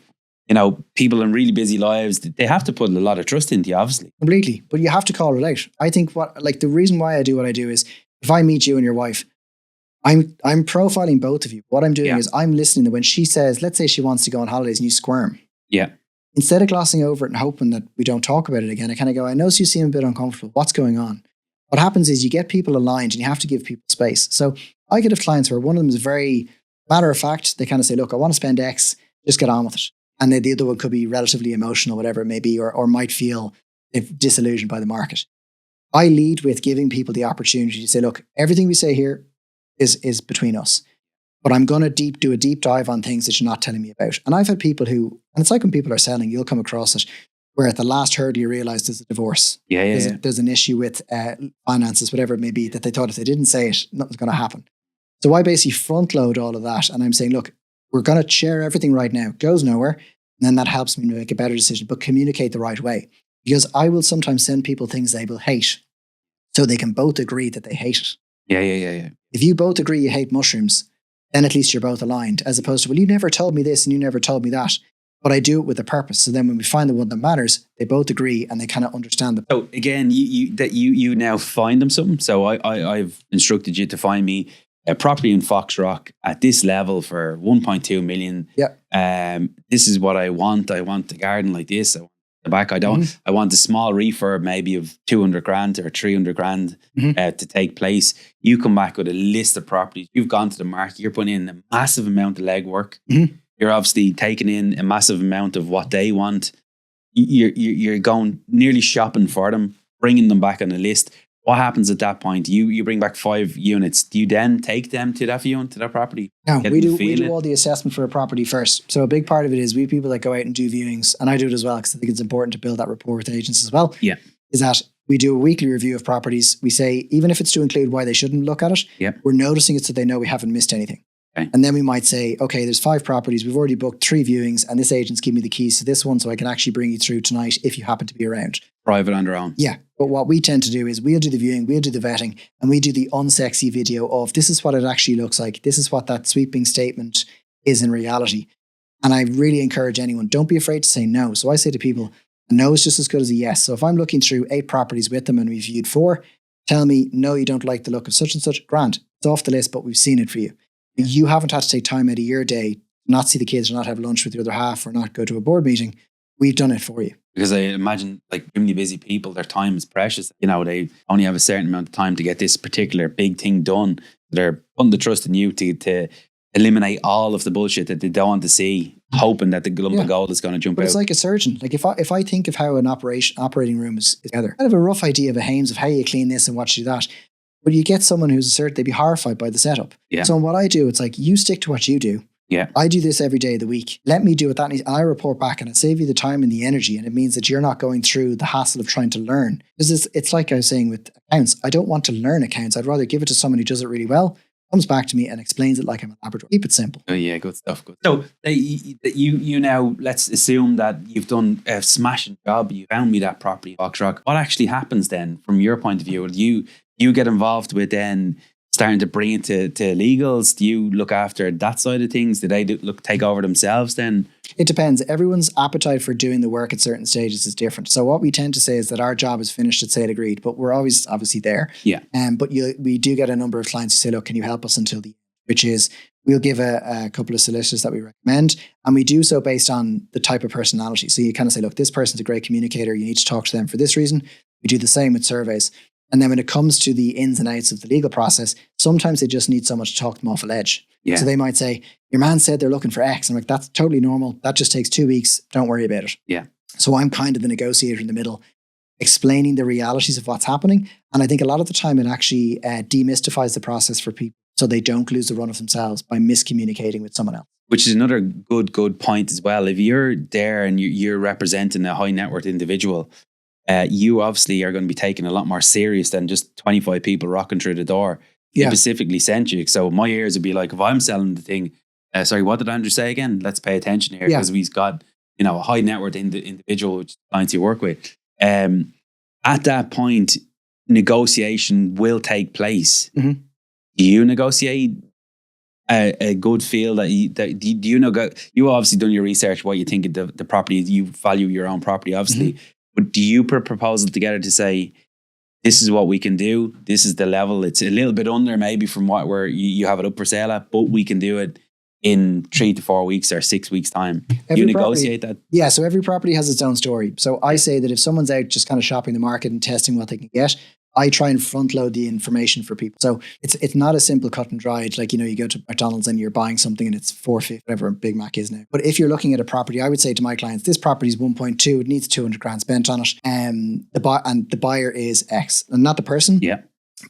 people in really busy lives? They have to put a lot of trust into you, obviously. Completely, but you have to call it out. I think the reason why I do what I do is, if I meet you and your wife, I'm profiling both of you. What I'm doing is I'm listening to when she says, let's say she wants to go on holidays and you squirm. Yeah. Instead of glossing over it and hoping that we don't talk about it again, I kind of go, I know you seem a bit uncomfortable. What's going on? What happens is you get people aligned and you have to give people space. So I could have clients where one of them is very matter of fact. They kind of say, look, I want to spend X, just get on with it. And the other one could be relatively emotional, whatever it may be, or might feel disillusioned by the market. I lead with giving people the opportunity to say, look, everything we say here is between us. But I'm going to do a deep dive on things that you're not telling me about. And I've had people and it's like when people are selling, you'll come across it, where at the last hurdle you realize there's a divorce. There's an issue with finances, whatever it may be, that they thought if they didn't say it, nothing's going to happen. So I basically front load all of that. And I'm saying, look, we're going to share everything right now. It goes nowhere. And then that helps me make a better decision, but communicate the right way. Because I will sometimes send people things they will hate so they can both agree that they hate it. Yeah. If you both agree you hate mushrooms, then at least you're both aligned, as opposed to, well, you never told me this and you never told me that. But I do it with a purpose. So then when we find the one that matters, they both agree and they kind of understand it. So again, you now find them something. So I've instructed you to find me a property in Foxrock at this level for 1.2 million. Yeah. This is what I want. I want the garden like this. I want the back. I want a small refurb maybe of 200 grand or 300 grand to take place. You come back with a list of properties. You've gone to the market. You're putting in a massive amount of legwork. You're obviously taking in a massive amount of what they want. You're going nearly shopping for them, bringing them back on the list. What happens at that point? You bring back 5 units. Do you then take them to that viewing, to that property? No, we do all the assessment for a property first. So a big part of it is we have people that go out and do viewings, and I do it as well because I think it's important to build that rapport with agents as well. Yeah. Is that we do a weekly review of properties. We say, even if it's to include why they shouldn't look at it, we're noticing it so they know we haven't missed anything. Okay. And then we might say, okay, there's 5 properties. We've already booked 3 viewings and this agent's given me the keys to this one so I can actually bring you through tonight if you happen to be around. Private on their own. Yeah. But what we tend to do is we'll do the viewing, we'll do the vetting, and we do the unsexy video of this is what it actually looks like. This is what that sweeping statement is in reality. And I really encourage anyone, don't be afraid to say no. So I say to people, a no is just as good as a yes. So if I'm looking through 8 properties with them and we've viewed 4, tell me, no, you don't like the look of such and such, grand. It's off the list, but we've seen it for you. You haven't had to take time out of your day to not see the kids or not have lunch with the other half or not go to a board meeting. We've done it for you. Because I imagine like really busy people, their time is precious. They only have a certain amount of time to get this particular big thing done. They're putting the trust in you to eliminate all of the bullshit that they don't want to see, hoping that the lump of gold is going to jump but out. it's like a surgeon. Like if I think of how an operating room is together, I have a rough idea of a Hames of how you clean this and what you do that. But you get someone who's a surgeon, they'd be horrified by the setup. Yeah. So what I do, it's like, you stick to what you do. Yeah. I do this every day of the week. Let me do what that needs. I report back and I save you the time and the energy. And it means that you're not going through the hassle of trying to learn. Because it's like I was saying with accounts. I don't want to learn accounts. I'd rather give it to someone who does it really well, comes back to me and explains it like I'm a Labrador. Keep it simple. Oh yeah, good stuff. Good. So you now, let's assume that you've done a smashing job. You found me that property, Foxrock. What actually happens then, from your point of view? Do you get involved with then starting to bring it to legals? Do you look after that side of things? Do they take over themselves then? It depends. Everyone's appetite for doing the work at certain stages is different. So what we tend to say is that our job is finished at sale agreed, but we're always obviously there. Yeah. But we do get a number of clients who say, look, can you help us until the end? Which is, we'll give a couple of solicitors that we recommend, and we do so based on the type of personality. So you kind of say, look, this person's a great communicator. You need to talk to them for this reason. We do the same with surveys. And then when it comes to the ins and outs of the legal process, sometimes they just need someone to talk them off a ledge. Yeah. So they might say, your man said they're looking for X. I'm like, that's totally normal. That just takes 2 weeks. Don't worry about it. Yeah. So I'm kind of the negotiator in the middle, explaining the realities of what's happening. And I think a lot of the time it actually demystifies the process for people so they don't lose the run of themselves by miscommunicating with someone else. Which is another good point as well. If you're there and you're representing a high net worth individual, you obviously are going to be taken a lot more serious than just 25 people rocking through the door. They specifically sent you. So my ears would be like, if I'm selling the thing, sorry, what did Andrew say again? Let's pay attention here, because we've got, a high net worth individual, which clients you work with. At that point, negotiation will take place. Mm-hmm. Do you negotiate a good feel that you obviously done your research, what you think of the property, you value your own property, obviously. Mm-hmm. But do you put a proposal together to say, this is what we can do, this is the level, it's a little bit under maybe from what you have it up for sale at, but we can do it in 3 to 4 weeks or 6 weeks time? You negotiate that? Yeah, so every property has its own story. So I say that if someone's out just kind of shopping the market and testing what they can get, I try and front load the information for people. So it's not a simple cut and dried, like, you go to McDonald's and you're buying something and it's $4.50, whatever a Big Mac is now. But if you're looking at a property, I would say to my clients, this property is 1.2, it needs 200 grand spent on it. And the buyer is X, and not the person. Yeah.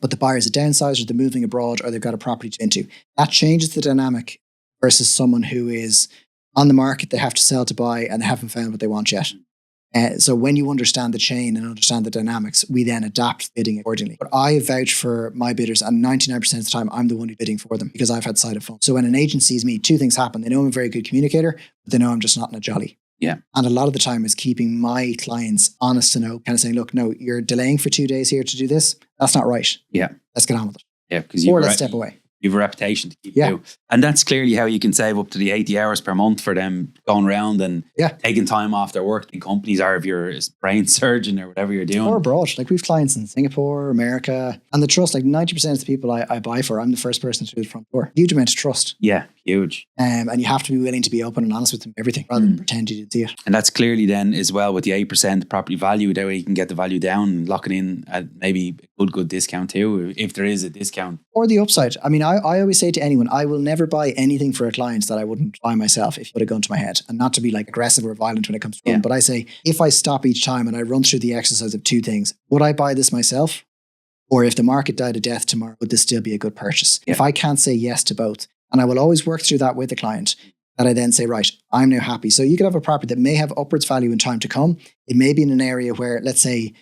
But the buyer is a downsizer, they're moving abroad, or they've got a property to into. That changes the dynamic versus someone who is on the market, they have to sell to buy, and they haven't found what they want yet. So when you understand the chain and understand the dynamics, we then adapt bidding accordingly. But I vouch for my bidders, and 99% of the time, I'm the one who's bidding for them because I've had sight of funds. So when an agent sees me, 2 things happen. They know I'm a very good communicator, but they know I'm just not in a jolly. Yeah. And a lot of the time is keeping my clients honest and open, kind of saying, look, no, you're delaying for 2 days here to do this. That's not right. Yeah. Let's get on with it. Yeah. Because let's step away. You have a reputation to keep you. And that's clearly how you can save up to the 80 hours per month for them going around and taking time off their work in companies, or if you're a brain surgeon or whatever you're doing. Or abroad. Like, we've clients in Singapore, America, and the trust, like 90% of the people I buy for, I'm the first person through the front door. Huge amount of trust. Yeah, huge. And you have to be willing to be open and honest with them, everything, rather than pretend you didn't see it. And that's clearly then as well with the 8% property value, that way you can get the value down and lock it in at maybe a good discount too, if there is a discount. Or the upside. I mean, I always say to anyone, I will never buy anything for a client that I wouldn't buy myself if you put a gun to my head. And not to be like aggressive or violent when it comes to it, but I say, if I stop each time and I run through the exercise of 2 things, would I buy this myself? Or if the market died a death tomorrow, would this still be a good purchase? If I can't say yes to both, and I will always work through that with the client, that I then say, right, I'm now happy. So you could have a property that may have upwards value in time to come. It may be in an area where, let's say,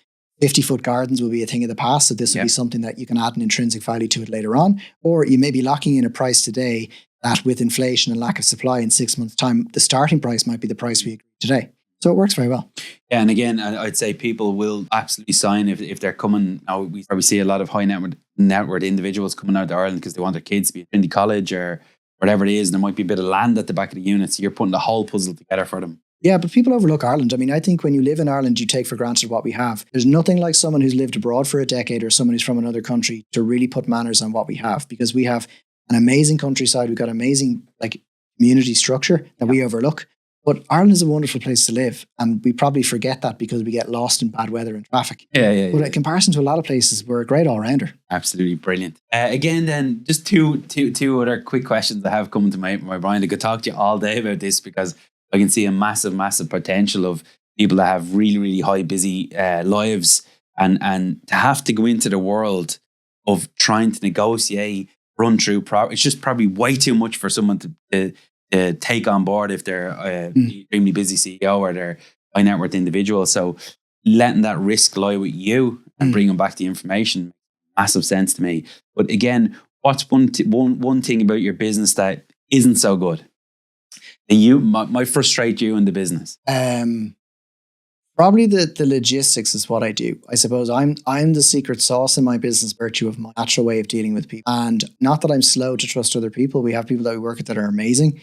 50-foot gardens will be a thing of the past. So this will be something that you can add an intrinsic value to it later on. Or you may be locking in a price today that, with inflation and lack of supply, in 6 months' time, the starting price might be the price we agree today. So it works very well. Yeah, and again, I'd say people will absolutely sign if they're coming. Now we probably see a lot of high net worth individuals coming out to Ireland because they want their kids to be in the college or whatever it is. And there might be a bit of land at the back of the unit. So you're putting the whole puzzle together for them. Yeah, but people overlook Ireland. I mean, I think when you live in Ireland, you take for granted what we have. There's nothing like someone who's lived abroad for a decade or someone who's from another country to really put manners on what we have, because we have an amazing countryside. We've got amazing community structure that we overlook. But Ireland is a wonderful place to live. And we probably forget that because we get lost in bad weather and traffic. Yeah. But in comparison to a lot of places, we're a great all-rounder. Absolutely brilliant. Again, then, just two other quick questions I have coming to my mind. I could talk to you all day about this because I can see a massive, massive potential of people that have really, really high, busy lives and to have to go into the world of trying to negotiate, run through it's just probably way too much for someone to take on board if they're extremely busy CEO or they're high net worth individual. So letting that risk lie with you and bringing back the information makes massive sense to me. But again, what's one thing about your business that isn't so good? That might frustrate you in the business? Probably the logistics is what I do. I suppose I'm the secret sauce in my business, virtue of my natural way of dealing with people. And not that I'm slow to trust other people. We have people that we work with that are amazing,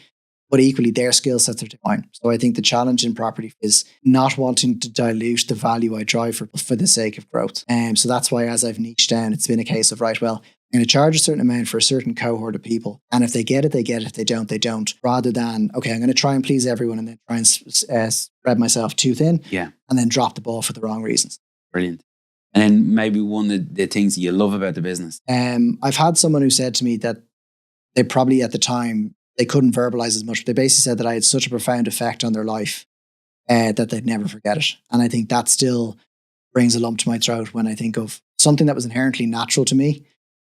but equally their skill sets are mine. So I think the challenge in property is not wanting to dilute the value I drive for the sake of growth. So that's why as I've niched down, it's been a case of, right, well, I'm going to charge a certain amount for a certain cohort of people. And if they get it, they get it. If they don't, they don't. Rather than, okay, I'm going to try and please everyone and then try and spread myself too thin. Yeah. And then drop the ball for the wrong reasons. Brilliant. And then maybe one of the things that you love about the business. I've had someone who said to me that they probably at the time, they couldn't verbalize as much. They basically said that I had such a profound effect on their life that they'd never forget it. And I think that still brings a lump to my throat when I think of something that was inherently natural to me.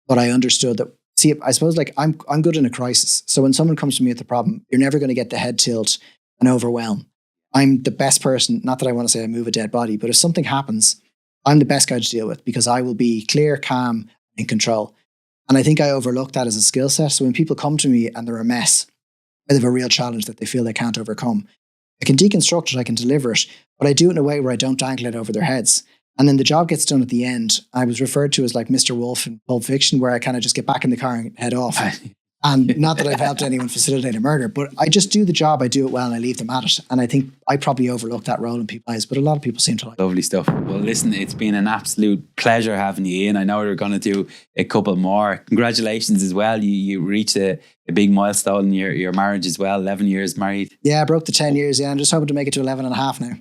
But I understood that, see, I suppose like I'm good in a crisis. So when someone comes to me with the problem, you're never going to get the head tilt and overwhelm. I'm the best person, not that I want to say I move a dead body, but if something happens, I'm the best guy to deal with because I will be clear, calm, in control. And I think I overlook that as a skill set. So when people come to me and they're a mess, or they have a real challenge that they feel they can't overcome, I can deconstruct it, I can deliver it, but I do it in a way where I don't dangle it over their heads. And then the job gets done at the end. I was referred to as like Mr. Wolf in Pulp Fiction, where I kind of just get back in the car and head off. And not that I've helped anyone facilitate a murder, but I just do the job, I do it well, and I leave them at it. And I think I probably overlook that role in people's eyes, but a lot of people seem to like it. Lovely stuff. Well, listen, it's been an absolute pleasure having you in. I know we're going to do a couple more. Congratulations as well. You reached a big milestone in your marriage as well, 11 years married. Yeah, I broke the 10 years. Yeah, I'm just hoping to make it to 11 and a half now.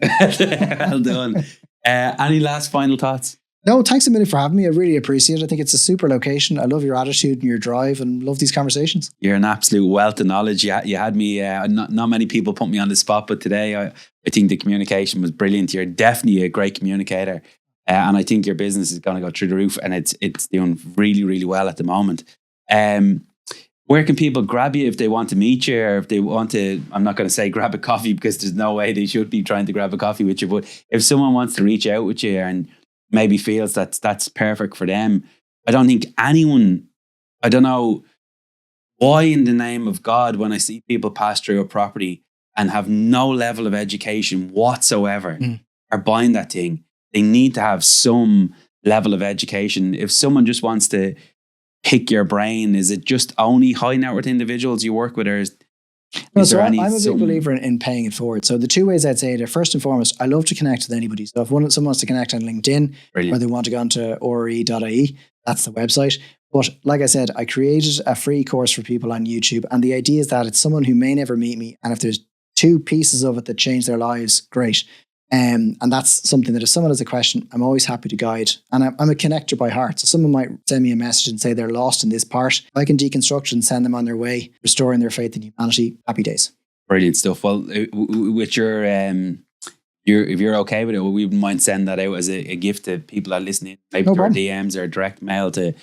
Well done. Any last final thoughts? No, thanks a million for having me. I really appreciate it. I think it's a super location. I love your attitude and your drive and love these conversations. You're an absolute wealth of knowledge. You had me, not many people put me on the spot, but today I think the communication was brilliant. You're definitely a great communicator. And I think your business is going to go through the roof and it's doing really, really well at the moment. Where can people grab you if they want to meet you or if they want to, I'm not going to say grab a coffee because there's no way they should be trying to grab a coffee with you, but if someone wants to reach out with you and maybe feels that's perfect for them, I don't think anyone, I don't know why in the name of God, when I see people pass through a property and have no level of education whatsoever are buying that thing, they need to have some level of education. If someone just wants to pick your brain, is it just only high net worth individuals you work with, or is there any? I'm a big believer in paying it forward. So the two ways I'd say it, first and foremost, I love to connect with anybody. So if someone wants to connect on LinkedIn, Brilliant. Or they want to go onto ore.ie, that's the website. But like I said, I created a free course for people on YouTube. And the idea is that it's someone who may never meet me. And if there's two pieces of it that change their lives, great. And that's something that if someone has a question, I'm always happy to guide. And I'm a connector by heart. So someone might send me a message and say they're lost in this part. I can deconstruct and send them on their way, restoring their faith in humanity. Happy days. Brilliant stuff. Well, with your, if you're okay with it, we wouldn't mind sending that out as a gift to people that are listening, maybe through our DMs or direct mail to,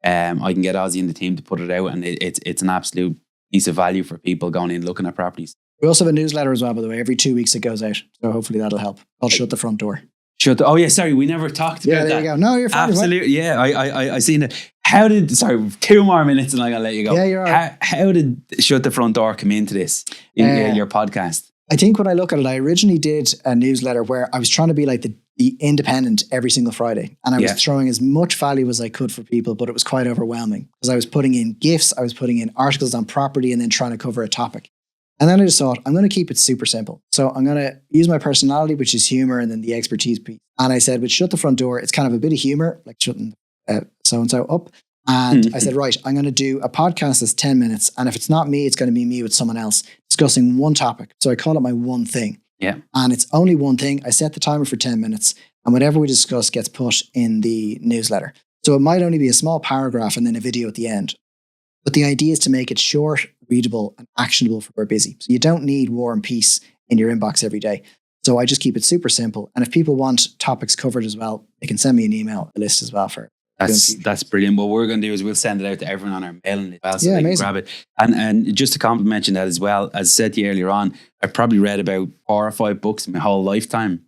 I can get Ozzy and the team to put it out. And it's an absolute piece of value for people going in looking at properties. We also have a newsletter as well, by the way. Every 2 weeks it goes out. So hopefully that'll help. I'll shut the front door. Oh yeah, sorry. We never talked about that. Yeah, there you go. No, you're fine. Absolutely. Yeah, I seen it. How did, 2 more minutes and I'm going to let you go. Yeah, you're all right. How did Shut the Front Door come into this, in your podcast? I think when I look at it, I originally did a newsletter where I was trying to be like the independent every single Friday. And I was throwing as much value as I could for people, but it was quite overwhelming because I was putting in gifts, I was putting in articles on property and then trying to cover a topic. And then I just thought, I'm going to keep it super simple. So I'm going to use my personality, which is humor, and then the expertise piece. And I said, with Shut the Front Door, it's kind of a bit of humor, like shutting so-and-so up. And I said, right, I'm going to do a podcast that's 10 minutes. And if it's not me, it's going to be me with someone else discussing one topic. So I call it my one thing. Yeah. And it's only one thing. I set the timer for 10 minutes and whatever we discuss gets put in the newsletter. So it might only be a small paragraph and then a video at the end. But the idea is to make it short, readable, and actionable for we're busy. So you don't need War and Peace in your inbox every day. So I just keep it super simple. And if people want topics covered as well, they can send me an email, a list as well for. That's brilliant. What we're going to do is we'll send it out to everyone on our mailing list as well, so they amazing. can grab it. And just to compliment you that as well, as I said to you earlier on, I've probably read about 4 or 5 books in my whole lifetime.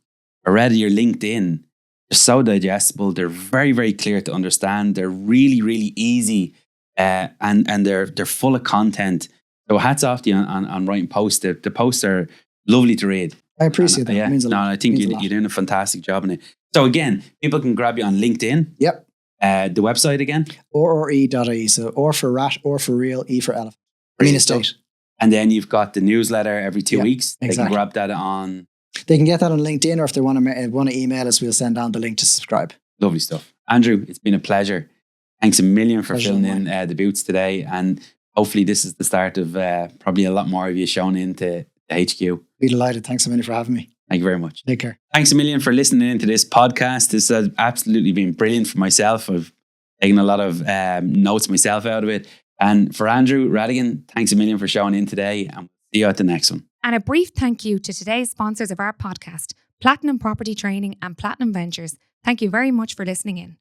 I read your LinkedIn. They're so digestible. They're very, very clear to understand. They're really, really easy, and they're full of content. So hats off to you on writing posts. The posts are lovely to read. I appreciate that. Yeah, It means a lot. I think Means a you're lot. doing a fantastic job in it. So again, people can grab you on LinkedIn. Yep. The website again? ORE.ie. So or for rat, or for real, E for elephant. Real estate. And then you've got the newsletter every 2 weeks. They exactly. can grab that on. They can get that on LinkedIn, or if they want to email us, we'll send down the link to subscribe. Lovely stuff. Andrew, it's been a pleasure. Thanks a million for Pleasure filling in the boots today. And hopefully this is the start of probably a lot more of you showing into the HQ. Be delighted. Thanks so much for having me. Thank you very much. Take care. Thanks a million for listening in to this podcast. This has absolutely been brilliant for myself. I've taken a lot of notes myself out of it. And for Andrew Radigan, thanks a million for showing in today. And we'll see you at the next one. And a brief thank you to today's sponsors of our podcast, Platinum Property Training and Platinum Ventures. Thank you very much for listening in.